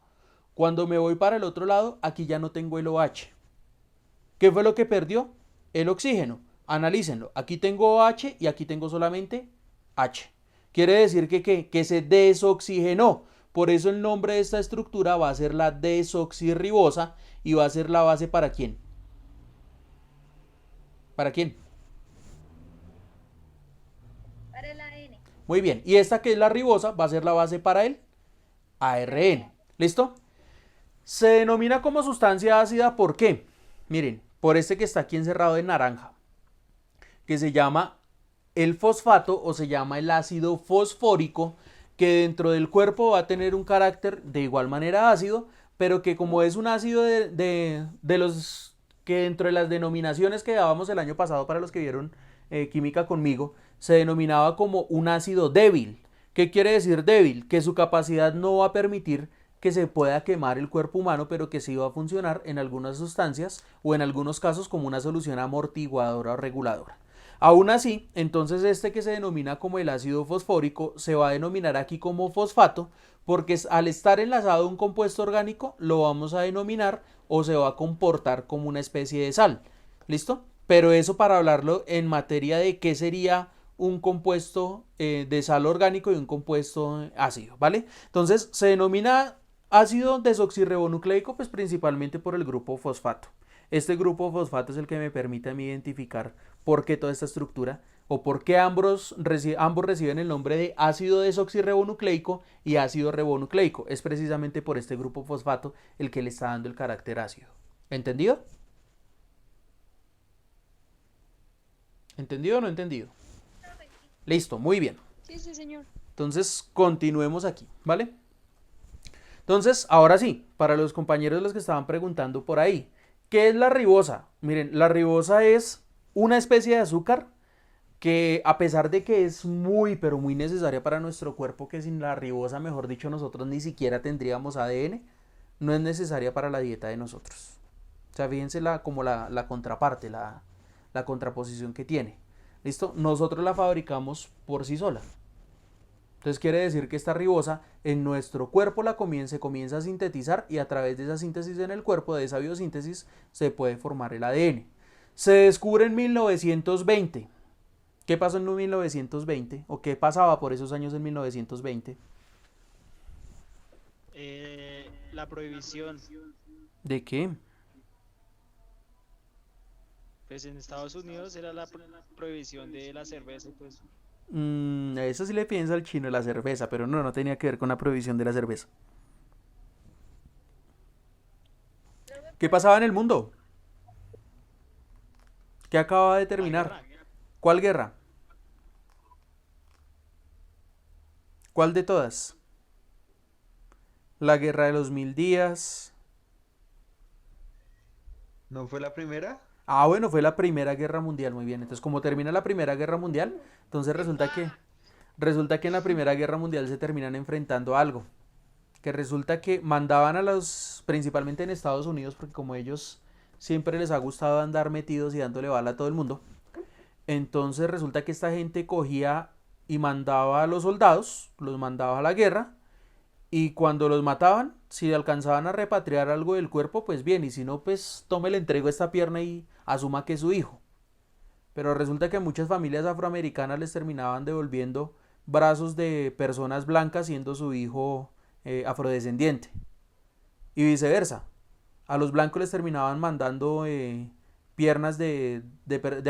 Speaker 2: Cuando me voy para el otro lado, aquí ya no tengo el OH. ¿Qué fue lo que perdió? El oxígeno. Analícenlo. Aquí tengo OH y aquí tengo solamente H. Quiere decir que se desoxigenó. Por eso el nombre de esta estructura va a ser la desoxirribosa y va a ser la base ¿para quién? ¿Para quién?
Speaker 7: Para el ADN.
Speaker 2: Muy bien. Y esta que es la ribosa va a ser la base para el ARN. ¿Listo? Se denomina como sustancia ácida, ¿por qué? Miren, por este que está aquí encerrado en naranja, que se llama el fosfato o se llama el ácido fosfórico, que dentro del cuerpo va a tener un carácter de igual manera ácido, pero que como es un ácido de los que dentro de las denominaciones que dábamos el año pasado para los que vieron química conmigo, se denominaba como un ácido débil. ¿Qué quiere decir débil? Que su capacidad no va a permitir que se pueda quemar el cuerpo humano, pero que sí va a funcionar en algunas sustancias o en algunos casos como una solución amortiguadora o reguladora. Aún así, entonces este que se denomina como el ácido fosfórico se va a denominar aquí como fosfato porque al estar enlazado a un compuesto orgánico lo vamos a denominar o se va a comportar como una especie de sal. ¿Listo? Pero eso para hablarlo en materia de qué sería un compuesto de sal orgánico y un compuesto ácido, ¿vale? Entonces se denomina ácido desoxirribonucleico pues principalmente por el grupo fosfato. Este grupo fosfato es el que me permite a mí identificar por qué toda esta estructura o por qué ambos reciben el nombre de ácido desoxirribonucleico y ácido ribonucleico. Es precisamente por este grupo fosfato el que le está dando el carácter ácido. ¿Entendido? ¿Entendido o no entendido? Listo, muy bien.
Speaker 5: Sí, sí, señor.
Speaker 2: Entonces, continuemos aquí, ¿vale? Entonces, ahora sí, para los compañeros los que estaban preguntando por ahí, ¿qué es la ribosa? Miren, la ribosa es una especie de azúcar que a pesar de que es muy, pero muy necesaria para nuestro cuerpo, que sin la ribosa, mejor dicho, nosotros ni siquiera tendríamos ADN, no es necesaria para la dieta de nosotros. O sea, fíjense como la contraparte, la contraposición que tiene. ¿Listo? Nosotros la fabricamos por sí sola. Entonces quiere decir que esta ribosa en nuestro cuerpo se comienza a sintetizar y a través de esa síntesis en el cuerpo, de esa biosíntesis, se puede formar el ADN. Se descubre en 1920. ¿Qué pasó en 1920? ¿O qué pasaba por esos años en 1920?
Speaker 6: La prohibición.
Speaker 2: ¿De qué?
Speaker 6: Pues en Estados Unidos era la prohibición de la cerveza, pues.
Speaker 2: Eso sí le piensa al chino, la cerveza, pero no tenía que ver con la prohibición de la cerveza. ¿Qué pasaba en el mundo? ¿Qué acaba de terminar? ¿Cuál guerra? ¿Cuál de todas? La guerra de los 1000 días.
Speaker 1: ¿No fue la primera?
Speaker 2: Ah, bueno, fue la Primera Guerra Mundial, muy bien. Entonces, como termina la Primera Guerra Mundial, entonces resulta que en la Primera Guerra Mundial se terminan enfrentando a algo. Que resulta que mandaban principalmente en Estados Unidos, porque como ellos siempre les ha gustado andar metidos y dándole bala a todo el mundo, entonces resulta que esta gente cogía y mandaba a los soldados, los mandaba a la guerra, y cuando los mataban, si alcanzaban a repatriar algo del cuerpo, pues bien, y si no, pues tome, le entrego esta pierna y asuma que es su hijo. Pero resulta que a muchas familias afroamericanas les terminaban devolviendo brazos de personas blancas siendo su hijo afrodescendiente. Y viceversa. A los blancos les terminaban mandando piernas de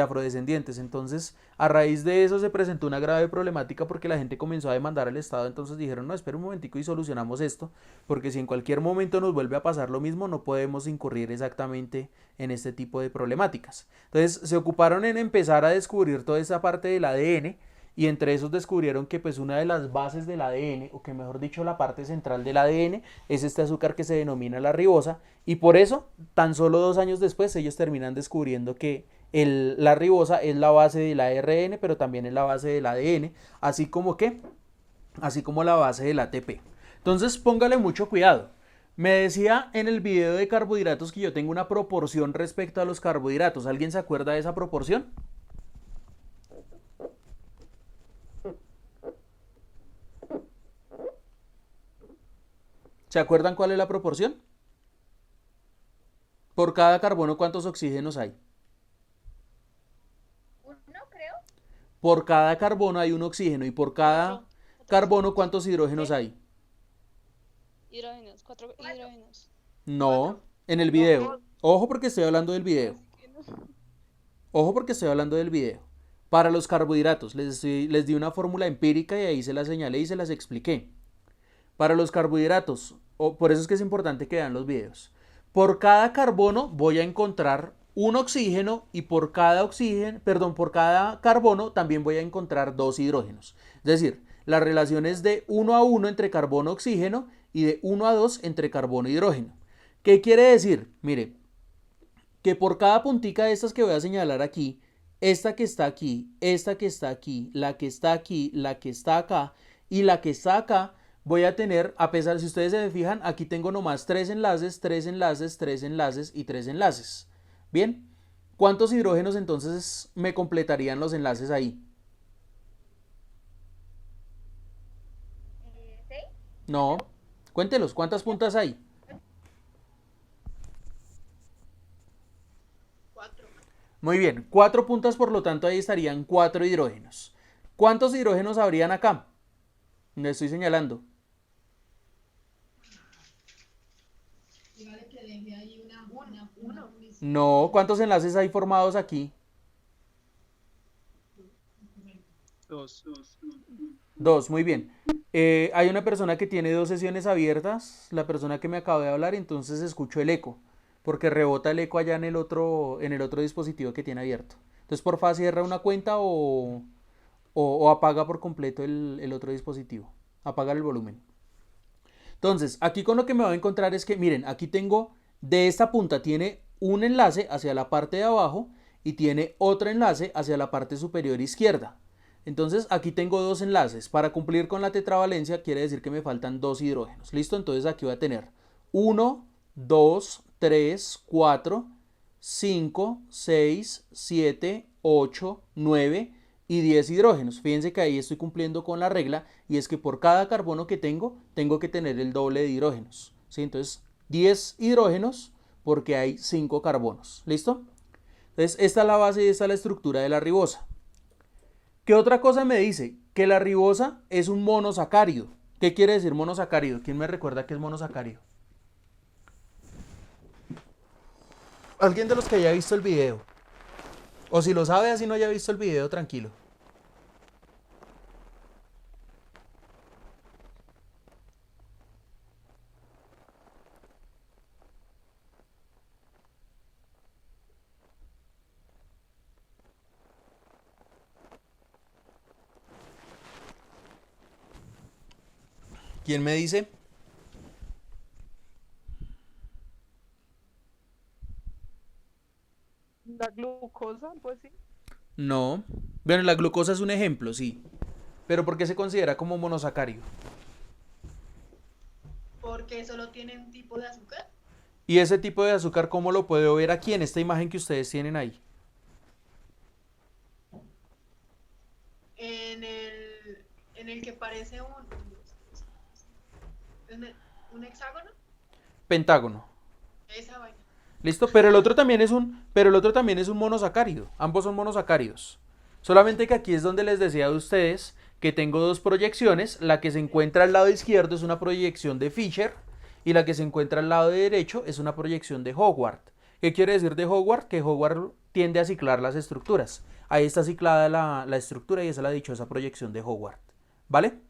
Speaker 2: afrodescendientes. Entonces, a raíz de eso se presentó una grave problemática porque la gente comenzó a demandar al Estado. Entonces dijeron, no, espera un momentico y solucionamos esto, porque si en cualquier momento nos vuelve a pasar lo mismo, no podemos incurrir exactamente en este tipo de problemáticas. Entonces se ocuparon en empezar a descubrir toda esa parte del ADN, y entre esos descubrieron que pues una de las bases del ADN, o que mejor dicho la parte central del ADN, es este azúcar que se denomina la ribosa, y por eso tan solo 2 años después ellos terminan descubriendo que la ribosa es la base del ARN, pero también es la base del ADN, así como la base del ATP. Entonces póngale mucho cuidado. Me decía en el video de carbohidratos que yo tengo una proporción respecto a los carbohidratos. ¿Alguien se acuerda de esa proporción? ¿Se acuerdan cuál es la proporción? Por cada carbono, ¿cuántos oxígenos hay?
Speaker 7: 1, creo.
Speaker 2: Por cada carbono hay un oxígeno, y por cada carbono, ¿cuántos hidrógenos hay?
Speaker 5: Hidrógenos, 4 hidrógenos.
Speaker 2: No, en el video. Ojo porque estoy hablando del video. Ojo porque estoy hablando del video. Para los carbohidratos, les di una fórmula empírica y ahí se la señalé y se las expliqué. Para los carbohidratos, por eso es que es importante que vean los videos. Por cada carbono voy a encontrar un oxígeno, y por cada carbono también voy a encontrar 2 hidrógenos. Es decir, la relación es de 1:1 entre carbono-oxígeno y de 1:2 entre carbono-hidrógeno. ¿Qué quiere decir? Mire, que por cada puntica de estas que voy a señalar aquí, esta que está aquí, esta que está aquí, la que está aquí, la que está acá y la que está acá, voy a tener, a pesar, si ustedes se fijan, aquí tengo nomás 3 enlaces, 3 enlaces, 3 enlaces y 3 enlaces. Bien, ¿cuántos hidrógenos entonces me completarían los enlaces ahí?
Speaker 7: 6.
Speaker 2: No, cuéntelos, ¿cuántas puntas hay?
Speaker 3: 4.
Speaker 2: Muy bien, 4 puntas, por lo tanto ahí estarían 4 hidrógenos. ¿Cuántos hidrógenos habrían acá? Le estoy señalando. No, ¿cuántos enlaces hay formados aquí?
Speaker 6: 2.
Speaker 2: 2, muy bien. Hay una persona que tiene 2 sesiones abiertas, la persona que me acaba de hablar, entonces escucho el eco, porque rebota el eco allá en el otro dispositivo que tiene abierto. Entonces, porfa, cierra una cuenta o apaga por completo el otro dispositivo. Apaga el volumen. Entonces, aquí con lo que me voy a encontrar es que, miren, aquí tengo, de esta punta tiene un enlace hacia la parte de abajo, y tiene otro enlace hacia la parte superior izquierda. Entonces aquí tengo dos enlaces. Para cumplir con la tetravalencia quiere decir que me faltan 2 hidrógenos. ¿Listo? Entonces aquí voy a tener 1, 2, 3, 4, 5, 6, 7, 8, 9 y 10 hidrógenos. Fíjense que ahí estoy cumpliendo con la regla y es que por cada carbono que tengo que tener el doble de hidrógenos. ¿Sí? Entonces 10 hidrógenos porque hay 5 carbonos. ¿Listo? Entonces esta es la base y esta es la estructura de la ribosa. ¿Qué otra cosa me dice? Que la ribosa es un monosacárido. ¿Qué quiere decir monosacárido? ¿Quién me recuerda qué es monosacárido? Alguien de los que haya visto el video. O si lo sabe, así no haya visto el video, tranquilo. ¿Quién me dice?
Speaker 8: La glucosa, pues sí.
Speaker 2: No. Bueno, la glucosa es un ejemplo, sí. Pero ¿por qué se considera como monosacárido?
Speaker 3: Porque solo tiene un tipo de azúcar.
Speaker 2: Y ese tipo de azúcar, ¿cómo lo puedo ver aquí en esta imagen que ustedes tienen ahí?
Speaker 3: En el que parece un hexágono.
Speaker 2: Pentágono.
Speaker 3: Esa vaina.
Speaker 2: ¿Listo? Pero el otro también es un monosacárido. Ambos son monosacáridos. Solamente que aquí es donde les decía a ustedes que tengo dos proyecciones. La que se encuentra al lado izquierdo es una proyección de Fischer y la que se encuentra al lado derecho es una proyección de Howard. ¿Qué quiere decir de Howard? Que Howard tiende a ciclar las estructuras. Ahí está ciclada la estructura y esa es la dichosa proyección de Howard. ¿Vale?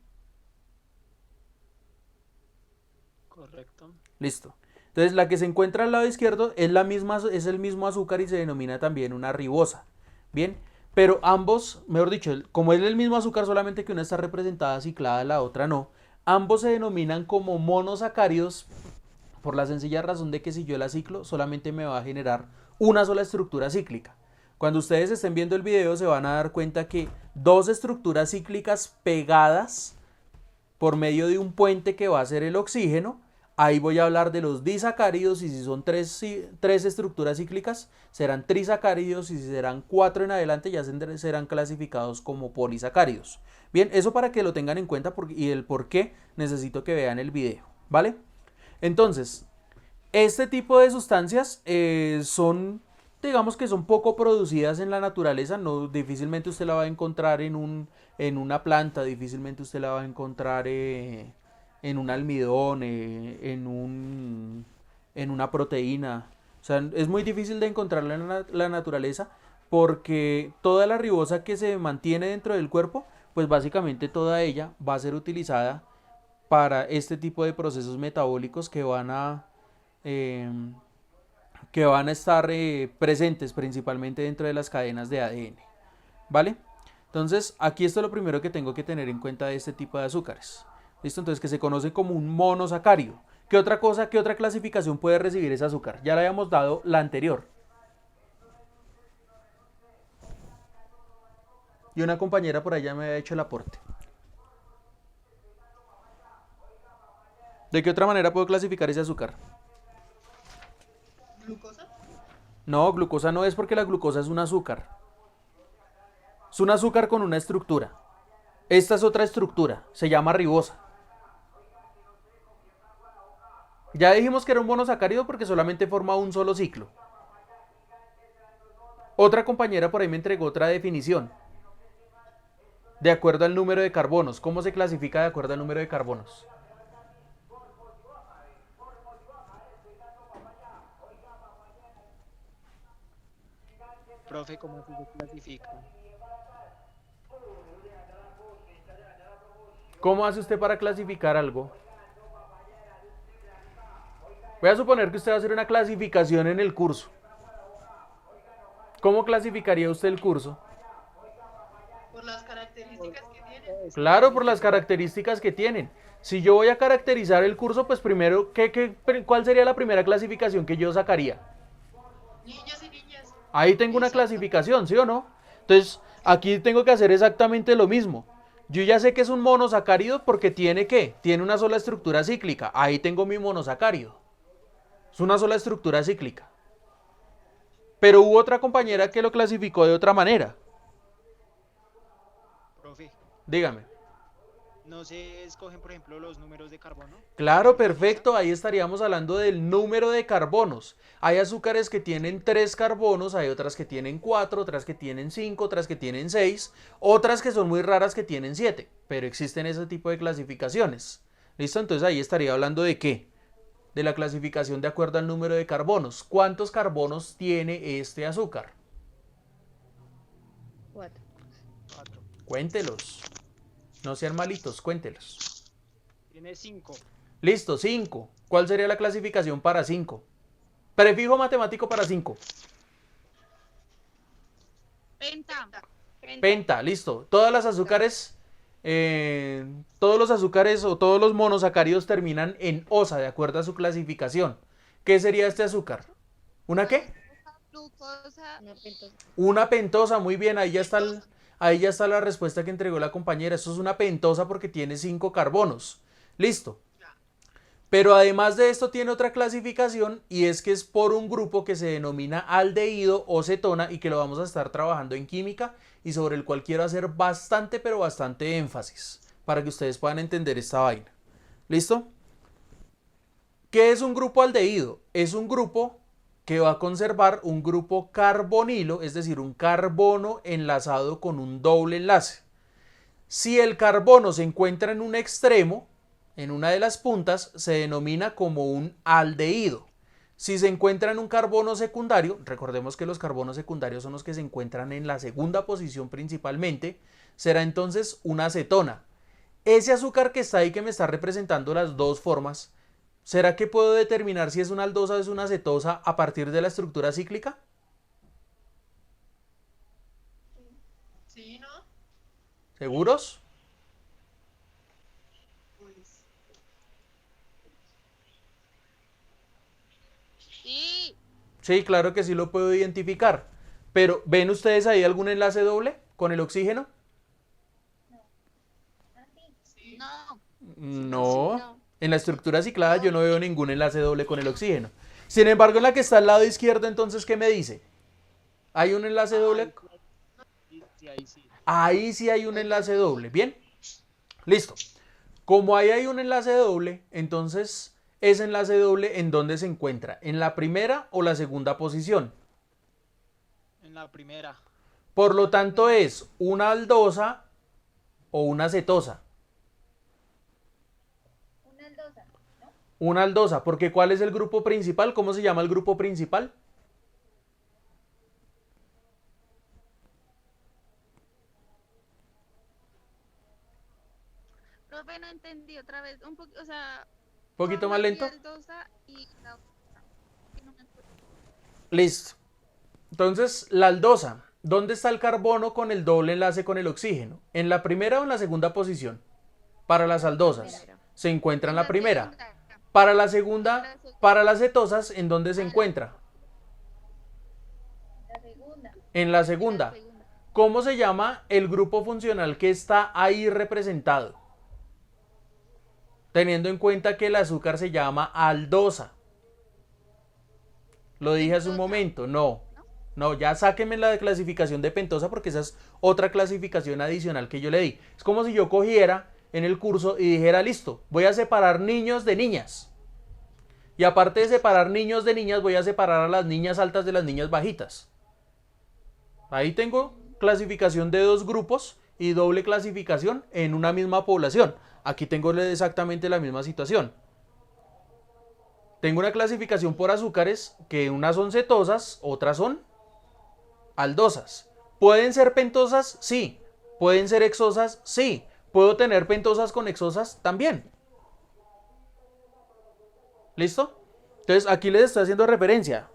Speaker 6: Correcto.
Speaker 2: Listo. Entonces la que se encuentra al lado izquierdo es el mismo azúcar y se denomina también una ribosa. Bien, pero ambos, mejor dicho, como es el mismo azúcar, solamente que una está representada ciclada, la otra no, ambos se denominan como monosacáridos por la sencilla razón de que si yo la ciclo solamente me va a generar una sola estructura cíclica. Cuando ustedes estén viendo el video se van a dar cuenta que dos estructuras cíclicas pegadas por medio de un puente que va a ser el oxígeno. Ahí voy a hablar de los disacáridos y si son tres estructuras cíclicas serán trisacáridos y si serán 4 en adelante ya serán clasificados como polisacáridos. Bien, eso para que lo tengan en cuenta y el por qué necesito que vean el video, ¿vale? Entonces, este tipo de sustancias digamos que son poco producidas en la naturaleza, difícilmente usted la va a encontrar en una planta, difícilmente usted la va a encontrar en un almidón, en una proteína. O sea, es muy difícil de encontrarla en la naturaleza porque toda la ribosa que se mantiene dentro del cuerpo, pues básicamente toda ella va a ser utilizada para este tipo de procesos metabólicos que van a estar presentes principalmente dentro de las cadenas de ADN. ¿Vale? Entonces, aquí esto es lo primero que tengo que tener en cuenta de este tipo de azúcares. ¿Listo? Entonces, que se conoce como un monosacárido. ¿Qué otra clasificación puede recibir ese azúcar? Ya le habíamos dado la anterior. Y una compañera por allá me había hecho el aporte. ¿De qué otra manera puedo clasificar ese azúcar?
Speaker 3: ¿Glucosa?
Speaker 2: No, glucosa no es porque la glucosa es un azúcar. Es un azúcar con una estructura. Esta es otra estructura, se llama ribosa. Ya dijimos que era un monosacárido porque solamente forma un solo ciclo. Otra compañera por ahí me entregó otra definición. De acuerdo al número de carbonos. ¿Cómo se clasifica de acuerdo al número de carbonos?
Speaker 6: Profe, ¿cómo se clasifica?
Speaker 2: ¿Cómo hace usted para clasificar algo? Voy a suponer que usted va a hacer una clasificación en el curso. ¿Cómo clasificaría usted el curso?
Speaker 3: Por las características que tiene.
Speaker 2: Claro, por las características que tienen. Si yo voy a caracterizar el curso, pues primero, ¿cuál sería la primera clasificación que yo sacaría?
Speaker 3: Niños y niñas.
Speaker 2: Ahí tengo una
Speaker 6: Exacto.
Speaker 2: clasificación, ¿sí o no? Entonces, aquí tengo que hacer exactamente lo mismo. Yo ya sé que es un monosacárido porque tiene ¿qué? Tiene una sola estructura cíclica. Ahí tengo mi monosacárido. Es una sola estructura cíclica. Pero hubo otra compañera que lo clasificó de otra manera.
Speaker 6: Profe,
Speaker 2: Dígame.
Speaker 6: no se escogen, por ejemplo, los números de carbono.
Speaker 2: Claro, perfecto. Ahí estaríamos hablando del número de carbonos. Hay azúcares que tienen 3 carbonos, hay otras que tienen 4, otras que tienen 5, otras que tienen 6, otras que son muy raras que tienen 7. Pero existen ese tipo de clasificaciones. ¿Listo? Entonces ahí estaría hablando de ¿qué? De la clasificación de acuerdo al número de carbonos. ¿Cuántos carbonos tiene este azúcar?
Speaker 5: 4.
Speaker 6: 4.
Speaker 2: Cuéntelos. No sean malitos, cuéntelos.
Speaker 6: Tiene 5.
Speaker 2: Listo, 5. ¿Cuál sería la clasificación para 5? Prefijo matemático para 5.
Speaker 5: Penta.
Speaker 2: Penta, listo. Todas las azúcares, todos los azúcares o todos los monosacáridos terminan en osa, de acuerdo a su clasificación. ¿Qué sería este azúcar? ¿Una qué?
Speaker 5: Glucosa.
Speaker 2: Una pentosa, muy bien, ahí ya está la respuesta que entregó la compañera. Esto es una pentosa porque tiene 5 carbonos. Listo. Pero además de esto tiene otra clasificación y es que es por un grupo que se denomina aldehído o cetona y que lo vamos a estar trabajando en química y sobre el cual quiero hacer bastante pero bastante énfasis para que ustedes puedan entender esta vaina. ¿Listo? ¿Qué es un grupo aldehído? Es un grupo que va a conservar un grupo carbonilo, es decir, un carbono enlazado con un doble enlace. Si el carbono se encuentra en un extremo, en una de las puntas, se denomina como un aldehído. Si se encuentra en un carbono secundario, recordemos que los carbonos secundarios son los que se encuentran en la segunda posición principalmente, será entonces una acetona. Ese azúcar que está ahí, que me está representando las dos formas, ¿será que puedo determinar si es una aldosa o es una acetosa a partir de la estructura cíclica?
Speaker 3: Sí, ¿no?
Speaker 2: ¿Seguros?
Speaker 5: Sí.
Speaker 2: Sí, claro que sí lo puedo identificar. Pero, ¿ven ustedes ahí algún enlace doble con el oxígeno?
Speaker 5: No.
Speaker 2: No.
Speaker 5: No.
Speaker 2: En la estructura ciclada yo no veo ningún enlace doble con el oxígeno. Sin embargo, en la que está al lado izquierdo, entonces, ¿qué me dice? ¿Hay un enlace doble?
Speaker 6: Sí, ahí sí.
Speaker 2: Ahí sí hay un enlace doble. Bien. Listo. Como ahí hay un enlace doble, entonces, ese enlace doble, ¿en dónde se encuentra? ¿En la primera o la segunda posición?
Speaker 6: En la primera.
Speaker 2: Por lo tanto, es una aldosa o una acetosa.
Speaker 7: Una aldosa, ¿no?
Speaker 2: Una aldosa, porque ¿cuál es el grupo principal? ¿Cómo se llama el grupo principal?
Speaker 5: Profe, no entendí otra vez. Un poco, o sea,
Speaker 2: Un poquito más lento.
Speaker 5: aldosa y la otra, que no me acuerdo.
Speaker 2: Listo. Entonces, la aldosa. ¿Dónde está el carbono con el doble enlace con el oxígeno? ¿En la primera o en la segunda posición? Para las aldosas. Se encuentra en la primera.
Speaker 5: segunda.
Speaker 2: Para la segunda, para las cetosas, ¿en dónde se encuentra?
Speaker 7: La segunda.
Speaker 2: En la segunda. ¿Cómo se llama el grupo funcional que está ahí representado? Teniendo en cuenta que el azúcar se llama aldosa. Lo dije hace un momento, no. No, ya sáquenme la clasificación de pentosa porque esa es otra clasificación adicional que yo le di. Es como si yo cogiera en el curso y dijera, listo, voy a separar niños de niñas. Y aparte de separar niños de niñas, voy a separar a las niñas altas de las niñas bajitas. Ahí tengo clasificación de dos grupos y doble clasificación en una misma población. Aquí tengo exactamente la misma situación. Tengo una clasificación por azúcares que unas son cetosas, otras son aldosas. ¿Pueden ser pentosas? Sí. ¿Pueden ser hexosas? Sí. ¿Puedo tener pentosas con hexosas? También. ¿Listo? Entonces aquí les estoy haciendo referencia.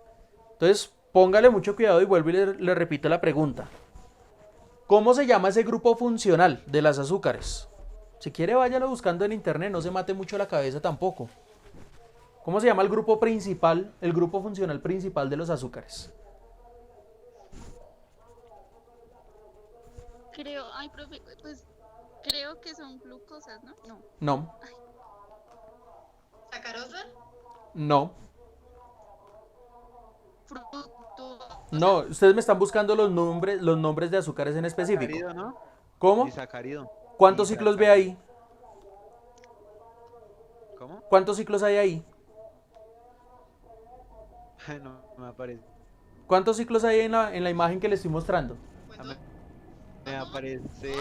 Speaker 2: Entonces póngale mucho cuidado y vuelvo y le repito la pregunta. ¿Cómo se llama ese grupo funcional de las azúcares? Si quiere váyalo buscando en internet, no se mate mucho la cabeza tampoco. ¿Cómo se llama el grupo principal, el grupo funcional principal de los azúcares?
Speaker 5: Creo, ay, profe, pues creo que son glucosas, ¿no? No.
Speaker 2: No,
Speaker 3: ¿Sacarosa?
Speaker 2: no,
Speaker 5: Fructo.
Speaker 2: no. Ustedes me están buscando los nombres de azúcares en específico.
Speaker 1: Disacárido, ¿no?
Speaker 2: ¿Cómo?
Speaker 1: Disacárido.
Speaker 2: ¿Cuántos ciclos ve ahí?
Speaker 1: ¿Cómo?
Speaker 2: ¿Cuántos ciclos hay ahí?
Speaker 1: No me aparece.
Speaker 2: ¿Cuántos ciclos hay en la imagen que le estoy mostrando?
Speaker 1: A mí me aparece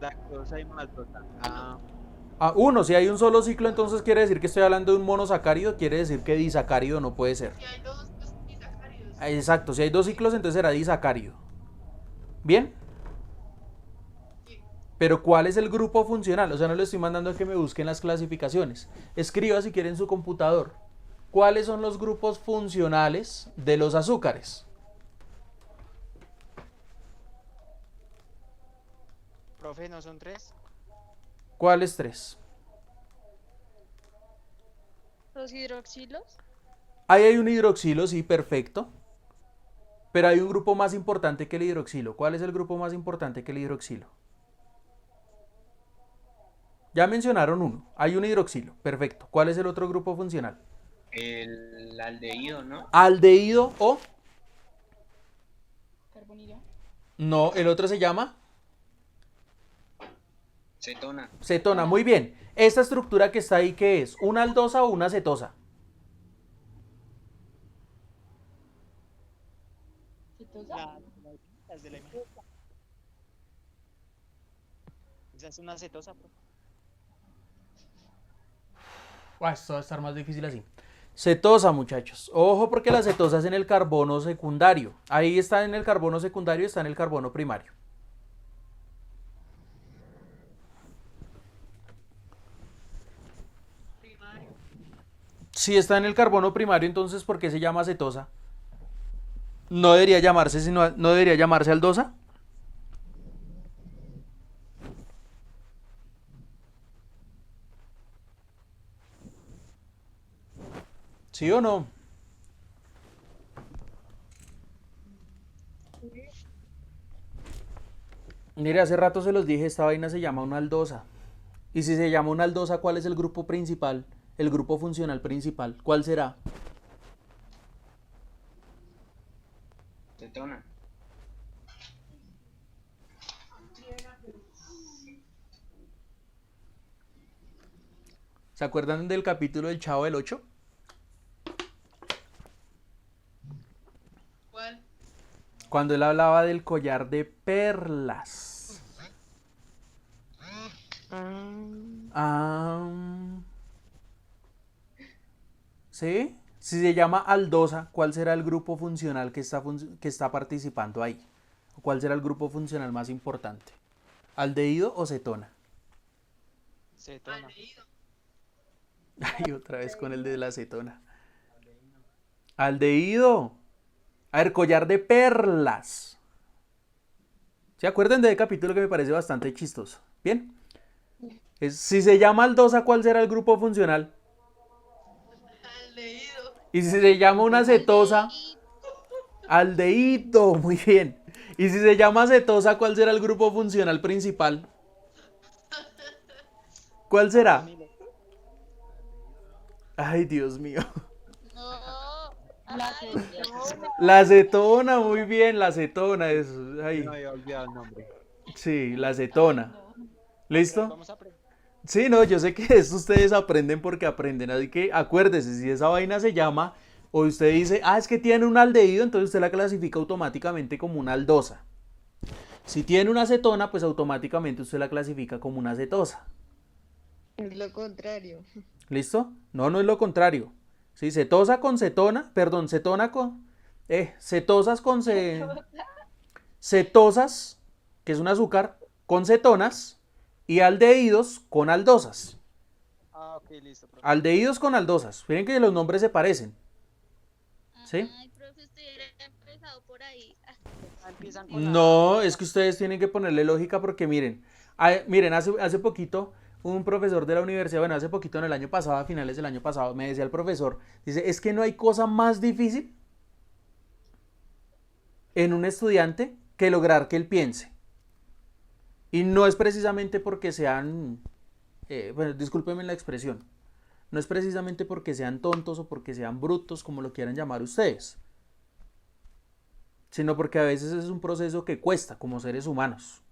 Speaker 1: lactosa y maltosa.
Speaker 2: Ah, uno. Si hay un solo ciclo, entonces quiere decir que estoy hablando de un monosacárido, quiere decir que disacárido no puede ser.
Speaker 3: Si hay dos, pues disacáridos.
Speaker 2: Ah, exacto, si hay dos ciclos, entonces será disacárido. ¿Bien? Pero ¿cuál es el grupo funcional? O sea, no le estoy mandando a que me busquen las clasificaciones. Escriba si quiere en su computador. ¿Cuáles son los grupos funcionales de los azúcares?
Speaker 6: Profe, ¿no son 3?
Speaker 2: ¿Cuáles tres?
Speaker 5: Los hidroxilos.
Speaker 2: Ahí hay un hidroxilo, sí, perfecto. Pero hay un grupo más importante que el hidroxilo. ¿Cuál es el grupo más importante que el hidroxilo? Ya mencionaron uno. Hay un hidroxilo, perfecto. ¿Cuál es el otro grupo funcional?
Speaker 9: El aldehído, ¿no?
Speaker 2: ¿Aldehído o?
Speaker 4: Carbonilo.
Speaker 2: No, el otro se llama
Speaker 9: Cetona.
Speaker 2: cetona. Muy bien. Esta estructura que está ahí, ¿qué es? ¿Una aldosa o una cetosa?
Speaker 4: ¿Cetosa?
Speaker 6: Las de la imagen. Esa es una cetosa, profe.
Speaker 2: Esto va a estar más difícil así. Cetosa, muchachos. Ojo porque la cetosa es en el carbono secundario. Ahí está en el carbono secundario, está en el carbono primario. Si está en el carbono primario, entonces ¿por qué se llama cetosa? ¿No debería llamarse, no debería llamarse aldosa? ¿Sí o no? Mire, hace rato se los dije, esta vaina se llama una aldosa. Y si se llama una aldosa, ¿cuál es el grupo principal? El grupo funcional principal. ¿Cuál será?
Speaker 9: Cetona.
Speaker 2: ¿Se acuerdan del capítulo del Chavo del 8?
Speaker 3: ¿Cuál?
Speaker 2: Cuando él hablaba del collar de perlas. ¿Sí? Si se llama aldosa, ¿cuál será el grupo funcional que está participando ahí? ¿O cuál será el grupo funcional más importante? ¿Aldehído o cetona?
Speaker 6: Cetona.
Speaker 3: Aldehído.
Speaker 2: Ay, otra vez con el de la cetona. Aldehído. A ver, collar de perlas. ¿Se acuerdan de ese capítulo que me parece bastante chistoso? Bien. Si se llama aldosa, ¿cuál será el grupo funcional?
Speaker 3: Aldehído.
Speaker 2: Y si se llama una cetosa, aldehído, muy bien. Y si se llama cetosa, ¿cuál será el grupo funcional principal? ¿Cuál será? Ay, Dios mío.
Speaker 5: No.
Speaker 4: La
Speaker 5: Ay,
Speaker 4: cetona.
Speaker 2: La cetona, muy bien, la cetona. Eso, ay.
Speaker 1: No había olvidado el nombre.
Speaker 2: Sí, la cetona. ¿Listo?
Speaker 6: Vamos a aprender.
Speaker 2: Sí, no, yo sé que esto ustedes aprenden porque aprenden, así que acuérdese, si esa vaina se llama, o usted dice, es que tiene un aldehído, entonces usted la clasifica automáticamente como una aldosa. Si tiene una cetona, pues automáticamente usted la clasifica como una cetosa.
Speaker 10: Es lo contrario.
Speaker 2: ¿Listo? No, no es lo contrario. Sí, cetosa con cetona, perdón, cetona con, cetosas con cetosas, que es un azúcar, con cetonas, y aldehídos con aldosas.
Speaker 6: Ok, listo, profe.
Speaker 2: Aldehídos con aldosas. Miren que los nombres se parecen. ¿Sí?
Speaker 5: Ay, profe, usted era empezado por ahí.
Speaker 6: Empiezan con la
Speaker 2: No, es que ustedes tienen que ponerle lógica porque miren, hace poquito un profesor de la universidad, bueno, hace poquito en el año pasado, a finales del año pasado, me decía el profesor, dice, es que no hay cosa más difícil en un estudiante que lograr que él piense. Y no es precisamente porque sean, bueno, discúlpenme la expresión, no es precisamente porque sean tontos o porque sean brutos, como lo quieran llamar ustedes, sino porque a veces es un proceso que cuesta como seres humanos.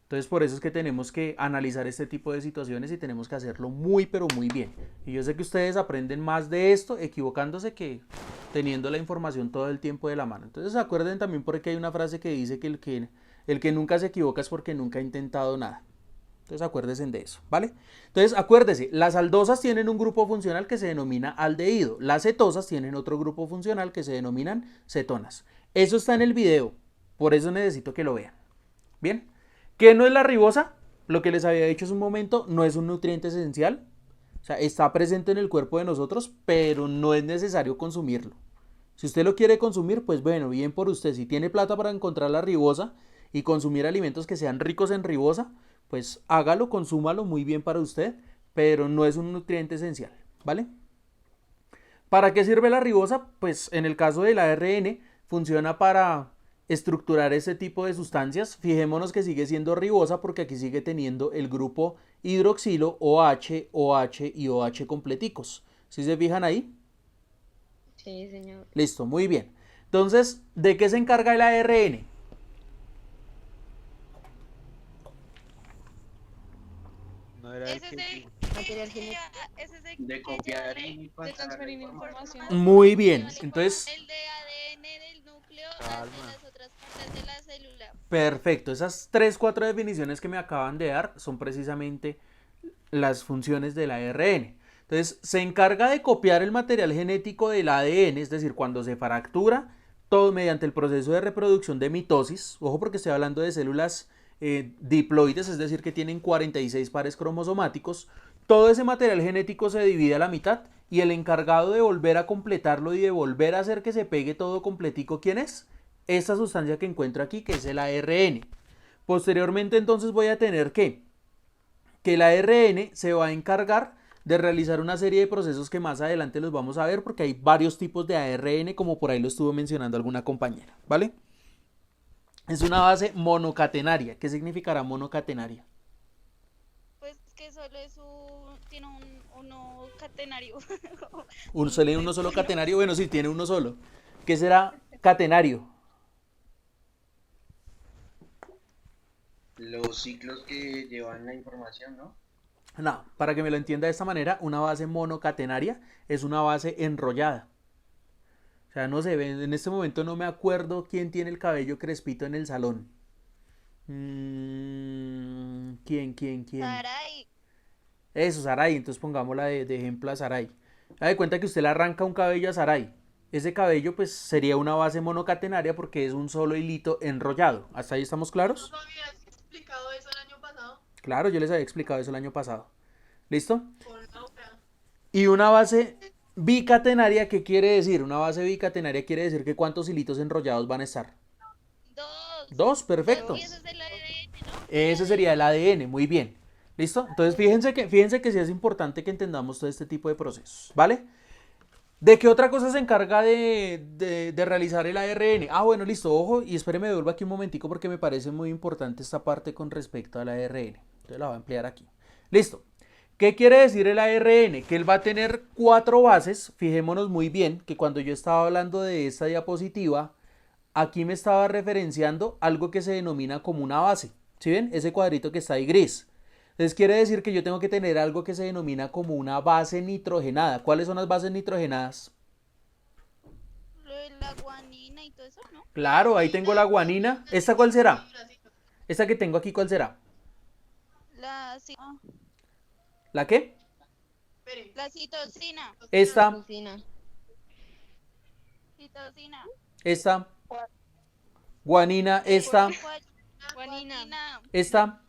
Speaker 2: Entonces por eso es que tenemos que analizar este tipo de situaciones y tenemos que hacerlo muy pero muy bien. Y yo sé que ustedes aprenden más de esto equivocándose que teniendo la información todo el tiempo de la mano. Entonces acuerden también porque hay una frase que dice que el que nunca se equivoca es porque nunca ha intentado nada. Entonces acuérdense de eso, ¿vale? Entonces acuérdense, las aldosas tienen un grupo funcional que se denomina aldehído. Las cetosas tienen otro grupo funcional que se denominan cetonas. Eso está en el video, por eso necesito que lo vean. ¿Bien? ¿Qué no es la ribosa? Lo que les había dicho hace un momento, no es un nutriente esencial. O sea, está presente en el cuerpo de nosotros, pero no es necesario consumirlo. Si usted lo quiere consumir, pues bueno, bien por usted. Si tiene plata para encontrar la ribosa y consumir alimentos que sean ricos en ribosa, pues hágalo, consúmalo, muy bien para usted, pero no es un nutriente esencial, ¿vale? ¿Para qué sirve la ribosa? Pues en el caso del ARN funciona para estructurar ese tipo de sustancias. Fijémonos que sigue siendo ribosa porque aquí sigue teniendo el grupo hidroxilo, OH, OH y OH completicos. ¿Sí se fijan ahí?
Speaker 10: Sí, señor.
Speaker 2: Listo, muy bien. Entonces, ¿de qué se encarga el ARN?
Speaker 1: No era el
Speaker 5: Ese es
Speaker 1: que...
Speaker 5: de,
Speaker 10: Material genético.
Speaker 5: ese es
Speaker 9: De copiar y
Speaker 5: de
Speaker 9: pasar la
Speaker 5: transferir
Speaker 9: información.
Speaker 5: información.
Speaker 2: Muy bien, entonces,
Speaker 5: El de ADN del núcleo
Speaker 1: Calma.
Speaker 5: hasta las otras partes de la célula.
Speaker 2: perfecto. Esas 3-4 definiciones que me acaban de dar son precisamente las funciones del ARN. Entonces, se encarga de copiar el material genético del ADN, es decir, cuando se fractura, todo mediante el proceso de reproducción de mitosis. Ojo porque estoy hablando de células diploides, es decir, que tienen 46 pares cromosomáticos. Todo ese material genético se divide a la mitad y el encargado de volver a completarlo y de volver a hacer que se pegue todo completico, ¿quién es? Esta sustancia que encuentro aquí, que es el ARN. Posteriormente, entonces, voy a tener que el ARN se va a encargar de realizar una serie de procesos que más adelante los vamos a ver porque hay varios tipos de ARN, como por ahí lo estuvo mencionando alguna compañera, ¿vale? Es una base monocatenaria. ¿Qué significará monocatenaria?
Speaker 5: Pues que solo es tiene uno catenario.
Speaker 2: Uno solo catenario, bueno, sí, tiene uno solo. ¿Qué será catenario?
Speaker 9: Los ciclos que llevan la información, ¿no?
Speaker 2: No, para que me lo entienda de esta manera, una base monocatenaria es una base enrollada. O sea, no sé, en este momento no me acuerdo quién tiene el cabello crespito en el salón. ¿Quién?
Speaker 5: Sarai.
Speaker 2: Eso, Sarai, entonces pongámosla de ejemplo a Sarai. Haga de cuenta que usted le arranca un cabello a Sarai. Ese cabello pues sería una base monocatenaria porque es un solo hilito enrollado. ¿Hasta ahí estamos claros?
Speaker 3: ¿No habías explicado eso el año pasado?
Speaker 2: Claro, yo les había explicado eso el año pasado. ¿Listo?
Speaker 3: Con Laura.
Speaker 2: Y una base bicatenaria, ¿qué quiere decir? Una base bicatenaria quiere decir que ¿cuántos hilitos enrollados van a estar? Dos, perfecto.
Speaker 5: Y eso es del ADN, ¿no?
Speaker 2: Ese sería el ADN, muy bien. ¿Listo? Entonces fíjense que sí es importante que entendamos todo este tipo de procesos, ¿vale? ¿De qué otra cosa se encarga de realizar el ARN? Ah, bueno, listo, ojo, y espéreme, devuelvo aquí un momentico porque me parece muy importante esta parte con respecto al ARN. Entonces la voy a emplear aquí. Listo. ¿Qué quiere decir el ARN? Que él va a tener 4 bases. Fijémonos muy bien que cuando yo estaba hablando de esta diapositiva, aquí me estaba referenciando algo que se denomina como una base. ¿Sí ven? Ese cuadrito que está ahí gris. Entonces quiere decir que yo tengo que tener algo que se denomina como una base nitrogenada. ¿Cuáles son las bases nitrogenadas?
Speaker 5: Lo de la guanina y todo eso, ¿no?
Speaker 2: Claro, ahí tengo la guanina. ¿Esta cuál será? Esta que tengo aquí, ¿cuál será? ¿La qué?
Speaker 5: La citosina.
Speaker 2: Esta,
Speaker 10: Cocina.
Speaker 5: Citosina.
Speaker 2: esta, guanina, esta,
Speaker 5: Guanina.
Speaker 2: esta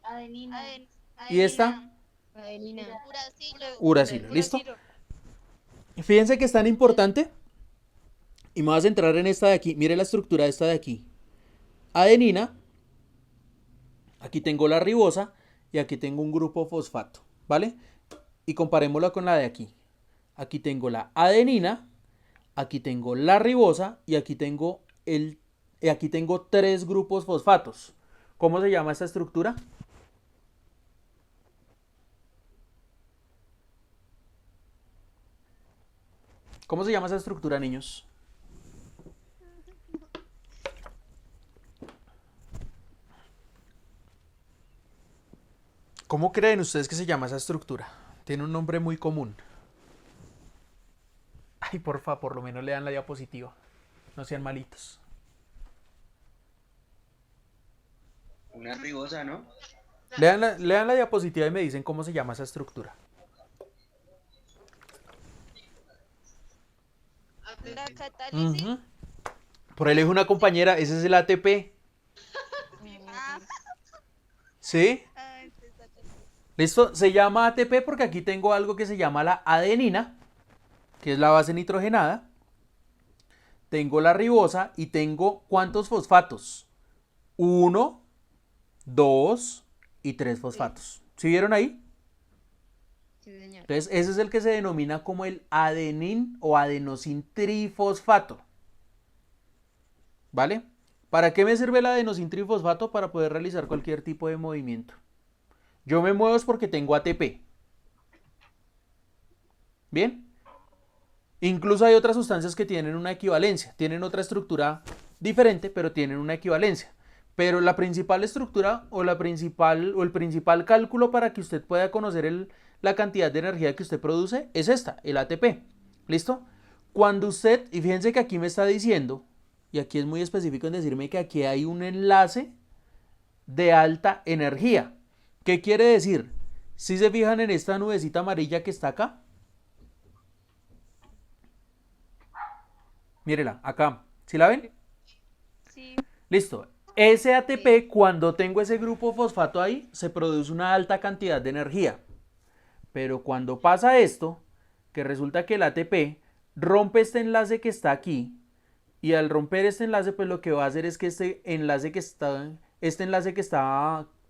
Speaker 4: Adenina.
Speaker 2: y esta,
Speaker 10: Adenina.
Speaker 5: Uracilo.
Speaker 2: uracilo. ¿Listo? Fíjense que es tan importante. Y me voy a centrar en esta de aquí. Mire la estructura de esta de aquí. Adenina. Aquí tengo la ribosa. Y aquí tengo un grupo fosfato. ¿Vale? Y comparémosla con la de aquí. Aquí tengo la adenina. Aquí tengo la ribosa. Y aquí tengo 3 grupos fosfatos. ¿Cómo se llama esta estructura? ¿Cómo se llama esa estructura, niños? ¿Cómo creen ustedes que se llama esa estructura? Tiene un nombre muy común. Ay, porfa, por lo menos lean la diapositiva. No sean malitos.
Speaker 9: Una ribosa, ¿no?
Speaker 2: Lean la diapositiva y me dicen cómo se llama esa estructura.
Speaker 5: La catálisis.
Speaker 2: Ujú. Por ahí le dijo una compañera, ese es el ATP.
Speaker 5: Ah,
Speaker 2: ¿Sí?
Speaker 5: sí, está bien.
Speaker 2: ¿Listo? Se llama ATP porque aquí tengo algo que se llama la adenina, que es la base nitrogenada. Tengo la ribosa y tengo ¿cuántos fosfatos? 1, 2 y 3 fosfatos. ¿Sí vieron ahí?
Speaker 10: Sí, señor.
Speaker 2: Entonces, ese es el que se denomina como el adenin o adenosin trifosfato. ¿Vale? ¿Para qué me sirve el adenosin trifosfato? Para poder realizar cualquier tipo de movimiento. Yo me muevo es porque tengo ATP. ¿Bien? Incluso hay otras sustancias que tienen una equivalencia. Tienen otra estructura diferente, pero tienen una equivalencia. Pero la principal estructura o el principal cálculo para que usted pueda conocer la cantidad de energía que usted produce es esta, el ATP. ¿Listo? Cuando usted, y fíjense que aquí me está diciendo, y aquí es muy específico en decirme que aquí hay un enlace de alta energía. ¿Qué quiere decir? Si se fijan en esta nubecita amarilla que está acá, mírela, acá, ¿sí la ven?
Speaker 5: Sí.
Speaker 2: Listo. Ese ATP, cuando tengo ese grupo fosfato ahí, se produce una alta cantidad de energía. Pero cuando pasa esto, que resulta que el ATP rompe este enlace que está aquí, y al romper este enlace, pues lo que va a hacer es que este enlace que está,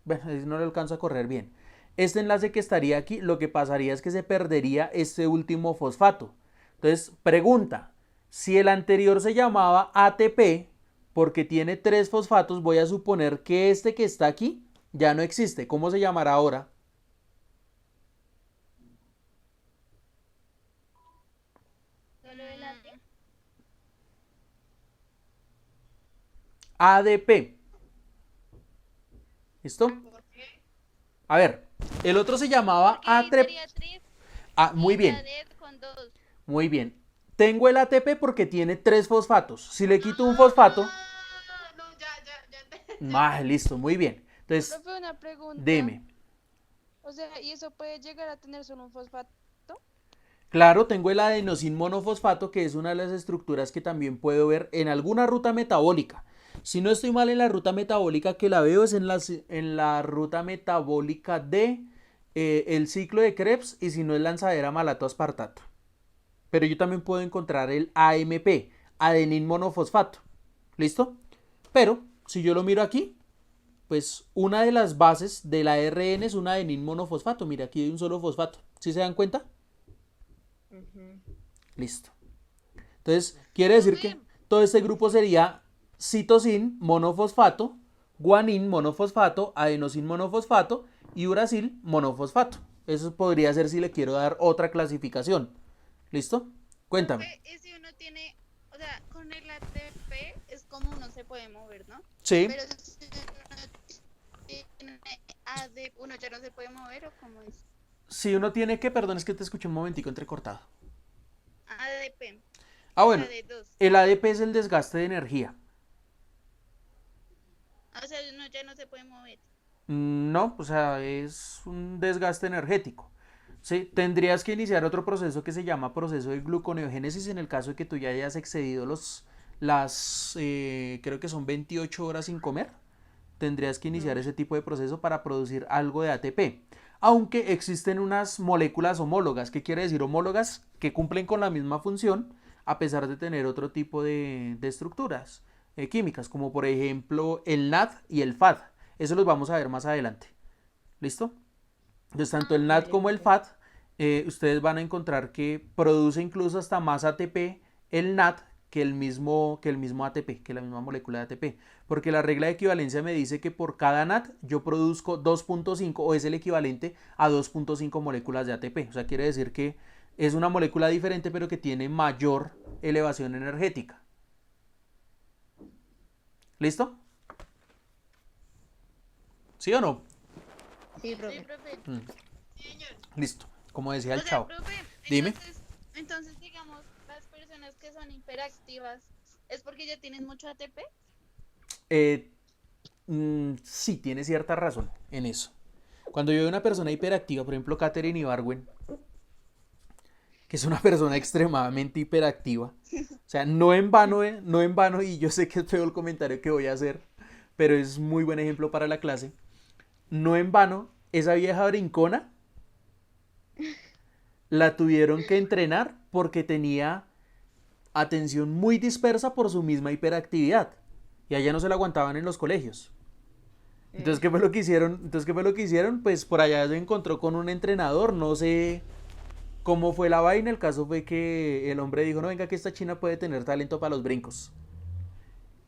Speaker 2: bueno, no lo alcanzo a correr bien. Este enlace que estaría aquí, lo que pasaría es que se perdería este último fosfato. Entonces, pregunta, si el anterior se llamaba ATP, porque tiene 3 fosfatos, voy a suponer que este que está aquí ya no existe. ¿Cómo se llamará ahora?
Speaker 7: Solo el AT.
Speaker 2: ADP. ¿Listo? A ver, el otro se llamaba ATP. Ah, muy bien,
Speaker 5: Con 2.
Speaker 2: muy bien. Tengo el ATP porque tiene 3 fosfatos. Si le quito un fosfato...
Speaker 3: No, ya.
Speaker 2: Ah, listo, muy bien. Entonces,
Speaker 5: Profe, una pregunta.
Speaker 2: dime.
Speaker 5: O sea, ¿y eso puede llegar a tener solo un fosfato?
Speaker 2: Claro, tengo el adenosin monofosfato, que es una de las estructuras que también puedo ver en alguna ruta metabólica. Si no estoy mal en la ruta metabólica que la veo es en la ruta metabólica de el ciclo de Krebs, y si no es lanzadera malato aspartato. Pero yo también puedo encontrar el AMP, adenin monofosfato. ¿Listo? Pero si yo lo miro aquí, pues una de las bases del ARN es un adenin monofosfato. Mira, aquí hay un solo fosfato. ¿Sí se dan cuenta? Listo. Entonces, quiere decir que todo este grupo sería citosin monofosfato, guanin monofosfato, adenosin monofosfato y uracil monofosfato. Eso podría ser si le quiero dar otra clasificación. ¿Listo? Cuéntame.
Speaker 5: Y si uno tiene, o sea, con el ATP es como uno se puede mover, ¿no?
Speaker 2: Sí.
Speaker 5: Pero si uno tiene ADP, uno ya no se puede mover, ¿o cómo es?
Speaker 2: Si uno tiene que, perdón, es que te escuché un momentico entrecortado.
Speaker 5: ADP.
Speaker 2: Ah, bueno,
Speaker 5: AD2.
Speaker 2: el ADP es el desgaste de energía.
Speaker 5: O sea, uno ya no se puede mover.
Speaker 2: No, o sea, es un desgaste energético. Sí, tendrías que iniciar otro proceso que se llama proceso de gluconeogénesis en el caso de que tú ya hayas excedido creo que son 28 horas sin comer. Tendrías que iniciar ese tipo de proceso para producir algo de ATP. Aunque existen unas moléculas homólogas. ¿Qué quiere decir homólogas? Que cumplen con la misma función a pesar de tener otro tipo de estructuras químicas, como por ejemplo el NAD y el FAD. Eso los vamos a ver más adelante. ¿Listo? Entonces, tanto el NAD como el FAD, ustedes van a encontrar que produce incluso hasta más ATP el NAD que el mismo ATP, que la misma molécula de ATP. Porque la regla de equivalencia me dice que por cada NAT yo produzco 2.5 o es el equivalente a 2.5 moléculas de ATP. O sea, quiere decir que es una molécula diferente pero que tiene mayor elevación energética. ¿Listo? ¿Sí o no?
Speaker 10: Sí, profe.
Speaker 5: Sí, profe.
Speaker 3: Sí, señor.
Speaker 2: Listo. Como decía el
Speaker 5: O sea,
Speaker 2: chavo.
Speaker 5: profe,
Speaker 2: Dime.
Speaker 5: entonces, digamos, las personas que son hiperactivas, ¿es porque ya tienen mucho ATP?
Speaker 2: Sí, tiene cierta razón en eso. Cuando yo veo una persona hiperactiva, por ejemplo, Katherine Ibargüen, que es una persona extremadamente hiperactiva, o sea, no en vano, y yo sé que es feo el comentario que voy a hacer, pero es muy buen ejemplo para la clase. No en vano, esa vieja brincona la tuvieron que entrenar porque tenía atención muy dispersa por su misma hiperactividad. Y allá no se la aguantaban en los colegios. Entonces, ¿qué fue lo que hicieron? Pues por allá se encontró con un entrenador, no sé cómo fue la vaina. El caso fue que el hombre dijo, no, venga que esta china puede tener talento para los brincos.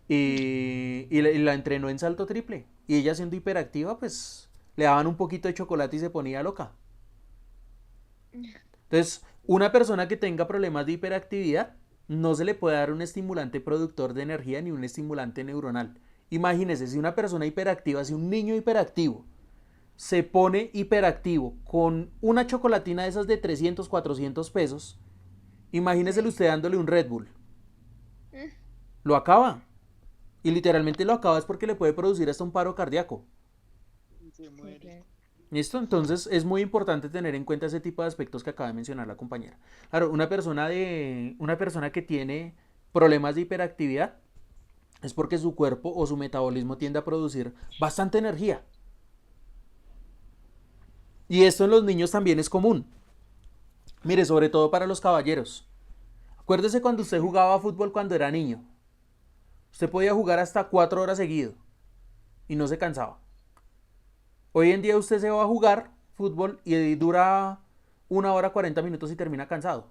Speaker 2: Y la entrenó en salto triple. Y ella siendo hiperactiva, pues le daban un poquito de chocolate y se ponía loca. Entonces, una persona que tenga problemas de hiperactividad, no se le puede dar un estimulante productor de energía ni un estimulante neuronal. Imagínese, si una persona hiperactiva, si un niño hiperactivo se pone hiperactivo con una chocolatina de esas de 300, 400 pesos, imagínese usted dándole un Red Bull. Lo acaba. Y literalmente lo acaba es porque le puede producir hasta un paro cardíaco.
Speaker 6: Se muere.
Speaker 2: ¿Listo? Entonces es muy importante tener en cuenta ese tipo de aspectos que acaba de mencionar la compañera. Claro, una persona que tiene problemas de hiperactividad es porque su cuerpo o su metabolismo tiende a producir bastante energía. Y esto en los niños también es común. Mire, sobre todo para los caballeros. Acuérdese cuando usted jugaba fútbol cuando era niño. Usted podía jugar hasta 4 horas seguido y no se cansaba. Hoy en día usted se va a jugar fútbol y dura 1 hora 40 minutos y termina cansado.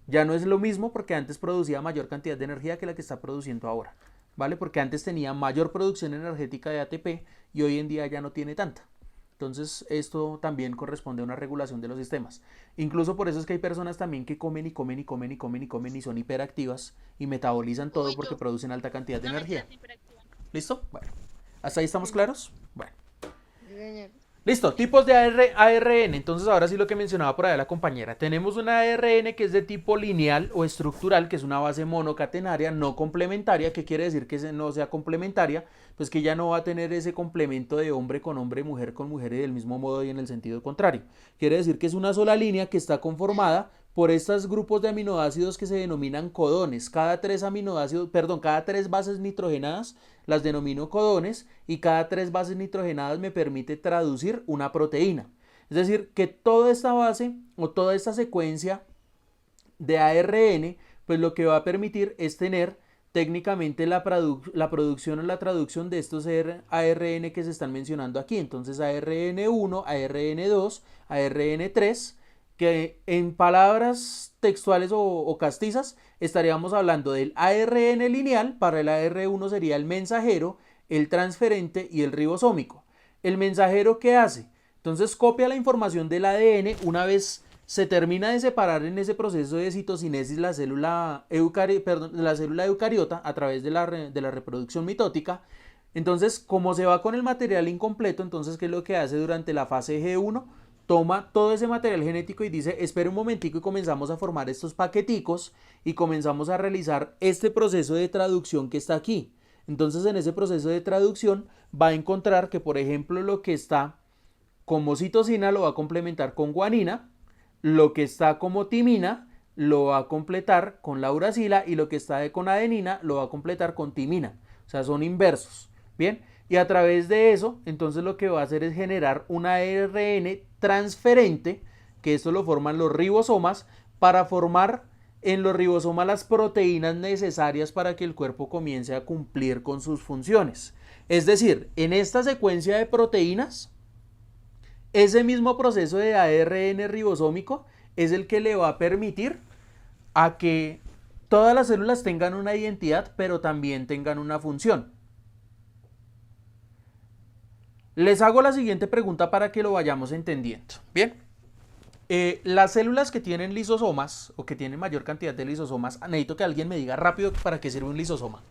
Speaker 2: Ya no es lo mismo porque antes producía mayor cantidad de energía que la que está produciendo ahora, ¿vale? Porque antes tenía mayor producción energética de ATP y hoy en día ya no tiene tanta. Entonces esto también corresponde a una regulación de los sistemas. Incluso por eso es que hay personas también que comen y son hiperactivas y metabolizan todo porque producen alta cantidad de energía. ¿Listo? Bueno, ¿hasta ahí estamos claros? Bueno. Listo, tipos de ARN. Entonces ahora sí lo que mencionaba por ahí la compañera. Tenemos una ARN que es de tipo lineal o estructural, que es una base monocatenaria no complementaria. ¿Qué quiere decir que no sea complementaria? Pues que ya no va a tener ese complemento de hombre con hombre, mujer con mujer y del mismo modo y en el sentido contrario. Quiere decir que es una sola línea que está conformada por estos grupos de aminoácidos que se denominan codones. Cada 3 bases nitrogenadas las denomino codones y cada 3 bases nitrogenadas me permite traducir una proteína. Es decir, que toda esta base o toda esta secuencia de ARN, pues lo que va a permitir es tener técnicamente la producción o la traducción de estos ARN que se están mencionando aquí. Entonces ARN1, ARN2, ARN3, que en palabras textuales o castizas estaríamos hablando del ARN lineal. Para el AR1 sería el mensajero, el transferente y el ribosómico. ¿El mensajero qué hace? Entonces copia la información del ADN. Una vez se termina de separar en ese proceso de citocinesis la célula eucariota a través de la reproducción mitótica. Entonces, como se va con el material incompleto, entonces ¿qué es lo que hace durante la fase G1? Toma todo ese material genético y dice, espera un momentico, y comenzamos a formar estos paqueticos y comenzamos a realizar este proceso de traducción que está aquí. Entonces en ese proceso de traducción va a encontrar que, por ejemplo, lo que está como citosina lo va a complementar con guanina, lo que está como timina lo va a completar con la uracila y lo que está con adenina lo va a completar con timina. O sea, son inversos. Bien. Y a través de eso, entonces lo que va a hacer es generar un ARN transferente, que esto lo forman los ribosomas, para formar en los ribosomas las proteínas necesarias para que el cuerpo comience a cumplir con sus funciones. Es decir, en esta secuencia de proteínas, ese mismo proceso de ARN ribosómico es el que le va a permitir a que todas las células tengan una identidad, pero también tengan una función. Les hago la siguiente pregunta para que lo vayamos entendiendo. Bien. Las células que tienen lisosomas o que tienen mayor cantidad de lisosomas, necesito que alguien me diga rápido para qué sirve un lisosoma.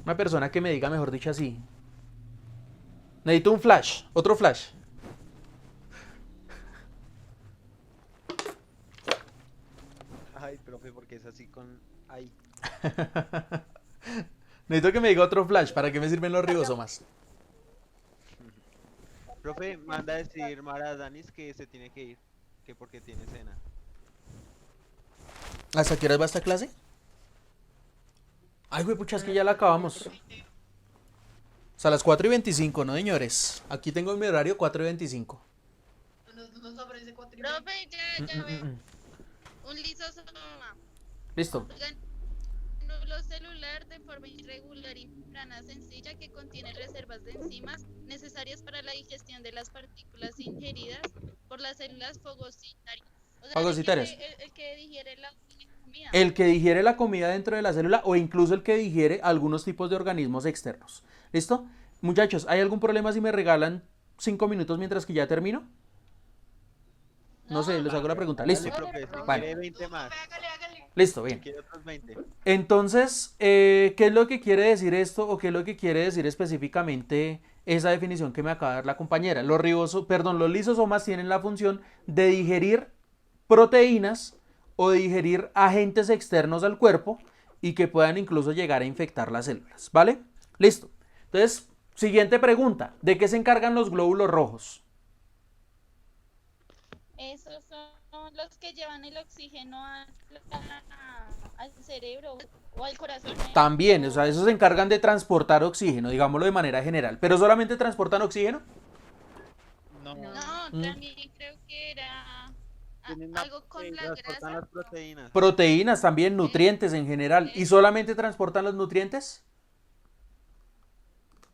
Speaker 2: Una persona que me diga, mejor dicho, así. Necesito un flash, otro flash.
Speaker 1: Ay, profe, porque es así con... Ay.
Speaker 2: Necesito que me diga otro flash. ¿Para qué me sirven los ribosomas?
Speaker 1: Profe, manda a decir Mara Danis que se tiene que ir, que porque tiene cena.
Speaker 2: ¿Hasta qué horas va esta clase? Ay, güey, pucha, es que ya la acabamos. Hasta las 4:25, ¿no, señores? Aquí tengo mi horario 4:25.
Speaker 5: Profe, ya ve. Un lisosoma.
Speaker 2: Listo.
Speaker 5: Orgánulo celular de forma irregular y plana sencilla que contiene reservas de enzimas necesarias para la digestión de las partículas ingeridas por las células fagocitarias. O sea,
Speaker 2: Fagocitarias.
Speaker 5: El que digiere la comida.
Speaker 2: El que digiere la comida dentro de la célula o incluso el que digiere algunos tipos de organismos externos. ¿Listo? Muchachos, ¿hay algún problema si me regalan 5 minutos mientras que ya termino? No sé, les hago la pregunta. Listo.
Speaker 1: Dale, profe, si
Speaker 2: Vale.
Speaker 1: quiere 20 más.
Speaker 2: Listo,
Speaker 1: Si
Speaker 2: bien.
Speaker 1: quiere otros 20.
Speaker 2: Entonces, ¿qué es lo que quiere decir esto o qué es lo que quiere decir específicamente esa definición que me acaba de dar la compañera? Los lisosomas tienen la función de digerir proteínas o de digerir agentes externos al cuerpo y que puedan incluso llegar a infectar las células, ¿vale? Listo. Entonces, siguiente pregunta. ¿De qué se encargan los glóbulos rojos?
Speaker 5: Esos son los que llevan el oxígeno al cerebro o al corazón.
Speaker 2: También, o sea, esos se encargan de transportar oxígeno, digámoslo de manera general. ¿Pero solamente transportan oxígeno?
Speaker 6: No.
Speaker 5: No, también creo que era
Speaker 1: Tienen
Speaker 5: algo con la
Speaker 1: transportan
Speaker 5: grasa.
Speaker 1: las proteínas.
Speaker 2: Proteínas también, nutrientes en general. ¿Y solamente transportan los nutrientes?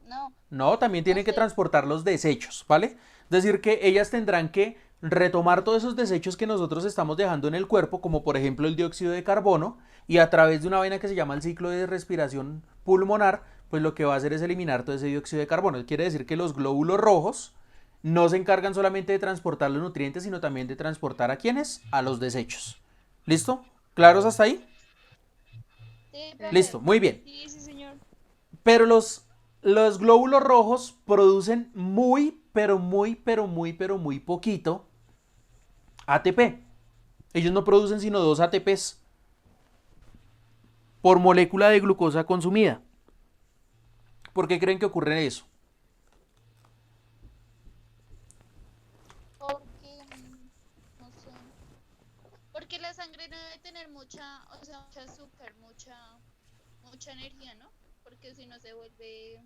Speaker 5: No,
Speaker 2: No, también tienen que transportar los desechos, ¿vale? Es decir, que ellas tendrán que retomar todos esos desechos que nosotros estamos dejando en el cuerpo, como por ejemplo el dióxido de carbono, y a través de una vaina que se llama el ciclo de respiración pulmonar, pues lo que va a hacer es eliminar todo ese dióxido de carbono. Quiere decir que los glóbulos rojos no se encargan solamente de transportar los nutrientes, sino también de transportar ¿a quiénes? A los desechos. ¿Listo? ¿Claros hasta ahí?
Speaker 5: sí, profe.
Speaker 2: Listo, muy bien.
Speaker 5: Sí, sí, señor.
Speaker 2: Pero los glóbulos rojos producen muy poquito ATP. Ellos no producen sino 2 ATPs por molécula de glucosa consumida. ¿Por qué creen que ocurre eso?
Speaker 5: Porque, no sé. Porque la sangre no debe tener mucha azúcar, mucha energía, ¿no? Porque si no se vuelve...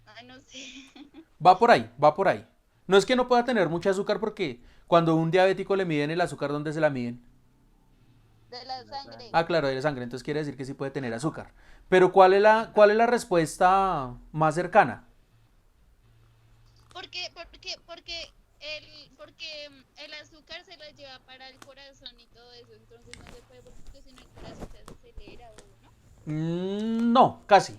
Speaker 5: Ay, no sé.
Speaker 2: Va por ahí, va por ahí. No es que no pueda tener mucho azúcar porque cuando a un diabético le miden el azúcar, ¿dónde se la miden?
Speaker 5: De la sangre.
Speaker 2: Ah, claro, de la sangre, entonces quiere decir que sí puede tener azúcar. Pero ¿cuál es la respuesta más cercana?
Speaker 5: Porque el azúcar se lo lleva para el corazón y todo eso, entonces no se puede porque si no el corazón se acelera o no.
Speaker 2: No, casi.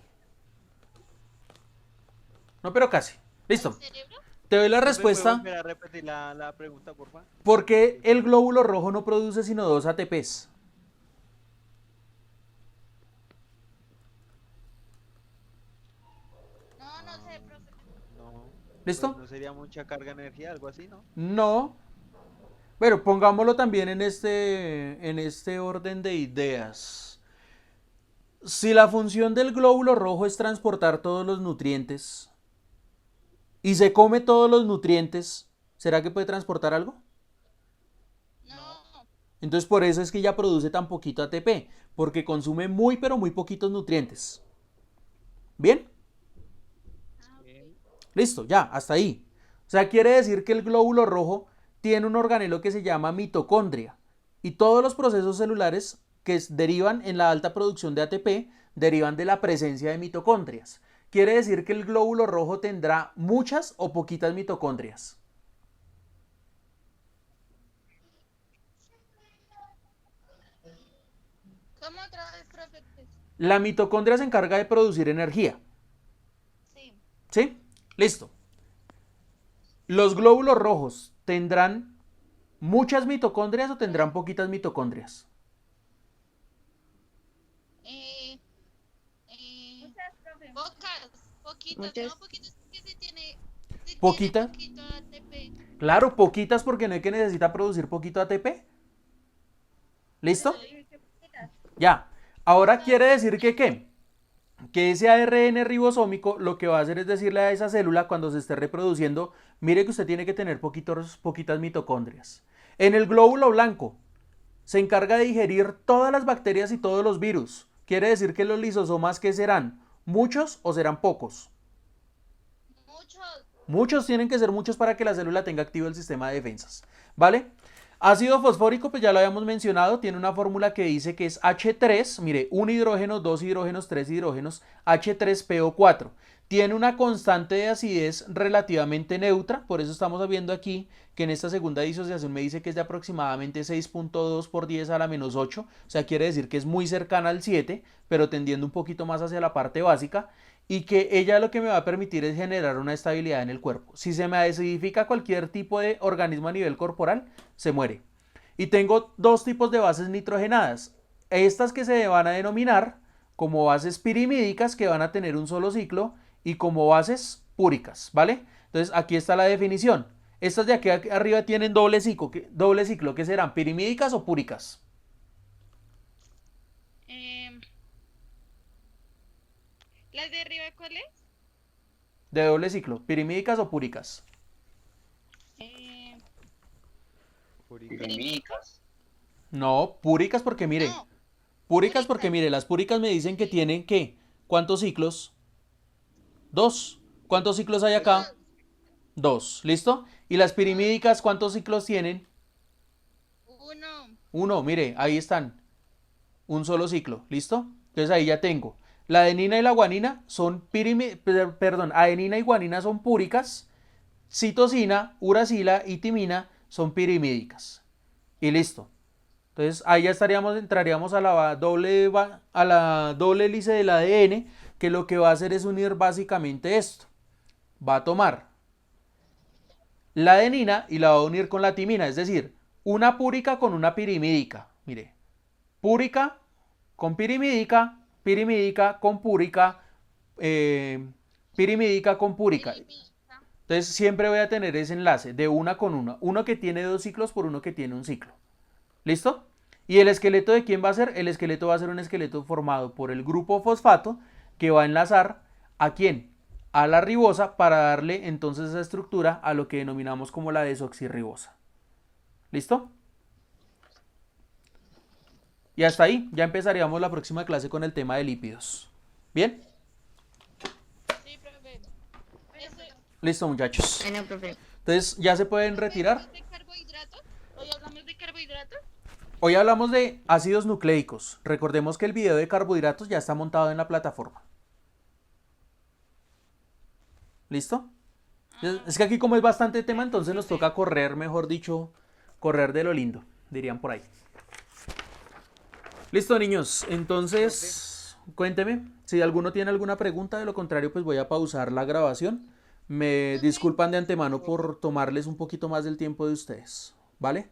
Speaker 2: No, pero casi. Listo.
Speaker 5: ¿El cerebro?
Speaker 2: Te doy la
Speaker 1: ¿Me puede
Speaker 2: respuesta.
Speaker 1: volver a repetir la pregunta, por favor?
Speaker 2: Porque el glóbulo rojo no produce sino 2 ATPs.
Speaker 5: No sé, profe.
Speaker 1: No.
Speaker 2: ¿Listo?
Speaker 1: Pues no sería mucha carga de energía, algo así, ¿no?
Speaker 2: No. Bueno, pongámoslo también en este orden de ideas. Si la función del glóbulo rojo es transportar todos los nutrientes y se come todos los nutrientes, ¿será que puede transportar algo?
Speaker 5: No.
Speaker 2: Entonces por eso es que ya produce tan poquito ATP, porque consume muy pero muy poquitos nutrientes. ¿Bien? Listo, ya, hasta ahí. O sea, quiere decir que el glóbulo rojo tiene un organelo que se llama mitocondria y todos los procesos celulares que derivan en la alta producción de ATP derivan de la presencia de mitocondrias. Quiere decir que el glóbulo rojo tendrá muchas o poquitas mitocondrias. La mitocondria se encarga de producir energía.
Speaker 5: Sí.
Speaker 2: ¿Sí? Listo. ¿Los glóbulos rojos tendrán muchas mitocondrias o tendrán poquitas mitocondrias?
Speaker 7: Muchas, profe.
Speaker 5: Poquitas,
Speaker 10: Muchas.
Speaker 5: no, poquitas porque si tiene
Speaker 2: ¿Poquita?
Speaker 5: poquito ATP.
Speaker 2: Claro, poquitas porque no hay que necesita producir poquito ATP. ¿Listo? Ya. Ahora quiere decir que ¿qué? Que ese ARN ribosómico lo que va a hacer es decirle a esa célula cuando se esté reproduciendo, mire que usted tiene que tener poquitas mitocondrias. En el glóbulo blanco se encarga de digerir todas las bacterias y todos los virus. Quiere decir que los lisosomas, ¿qué serán? ¿Muchos o serán pocos?
Speaker 5: Muchos.
Speaker 2: Muchos, tienen que ser muchos para que la célula tenga activo el sistema de defensas, ¿vale? Ácido fosfórico, pues ya lo habíamos mencionado, tiene una fórmula que dice que es H3, mire, 1 hidrógeno, 2 hidrógenos, 3 hidrógenos, H3PO4. Tiene una constante de acidez relativamente neutra, por eso estamos viendo aquí que en esta segunda disociación me dice que es de aproximadamente 6.2 por 10 a la menos 8, o sea, quiere decir que es muy cercana al 7, pero tendiendo un poquito más hacia la parte básica, y que ella lo que me va a permitir es generar una estabilidad en el cuerpo. Si se me acidifica cualquier tipo de organismo a nivel corporal, se muere. Y tengo dos tipos de bases nitrogenadas. Estas que se van a denominar como bases pirimídicas, que van a tener un solo ciclo, y como bases púricas, ¿vale? Entonces aquí está la definición. Estas de aquí arriba tienen doble ciclo, que serán pirimídicas o púricas.
Speaker 5: ¿Las de arriba cuál es?
Speaker 2: De doble ciclo, pirimídicas o púricas.
Speaker 9: Pirimídicas.
Speaker 2: No, púricas porque mire,
Speaker 5: No,
Speaker 2: púricas porque mire, las púricas me dicen que tienen ¿qué? ¿Cuántos ciclos? 2. ¿Cuántos ciclos hay acá? 2, ¿listo? ¿Y las pirimídicas cuántos ciclos tienen?
Speaker 5: 1.
Speaker 2: 1, mire, ahí están. Un solo ciclo, ¿listo? Entonces ahí ya tengo. La adenina y la guanina son adenina y guanina son púricas. Citosina, uracila y timina son pirimídicas. Y listo. Entonces ahí ya entraríamos a la doble hélice del ADN, que lo que va a hacer es unir básicamente esto. Va a tomar la adenina y la va a unir con la timina, es decir, una púrica con una pirimídica. Mire, púrica con pirimídica, pirimídica con púrica, pirimídica con púrica. Entonces siempre voy a tener ese enlace de una con una. Uno que tiene 2 ciclos por uno que tiene un ciclo. ¿Listo? ¿Y el esqueleto de quién va a ser? El esqueleto va a ser un esqueleto formado por el grupo fosfato que va a enlazar ¿a quién? A la ribosa para darle entonces esa estructura a lo que denominamos como la desoxirribosa. ¿Listo? Y hasta ahí, ya empezaríamos la próxima clase con el tema de lípidos. ¿Bien?
Speaker 5: Sí, profe.
Speaker 2: Listo, muchachos.
Speaker 10: Bueno, profe.
Speaker 2: Entonces, ¿ya se pueden retirar?
Speaker 5: ¿De carbohidratos? ¿Hoy hablamos de carbohidratos?
Speaker 2: Hoy hablamos de ácidos nucleicos. Recordemos que el video de carbohidratos ya está montado en la plataforma. ¿Listo? Es que aquí como es bastante tema, entonces nos toca correr, mejor dicho, correr de lo lindo, dirían por ahí. Listo, niños. Entonces, cuénteme si alguno tiene alguna pregunta. De lo contrario, pues voy a pausar la grabación. Me disculpan de antemano por tomarles un poquito más del tiempo de ustedes, ¿vale?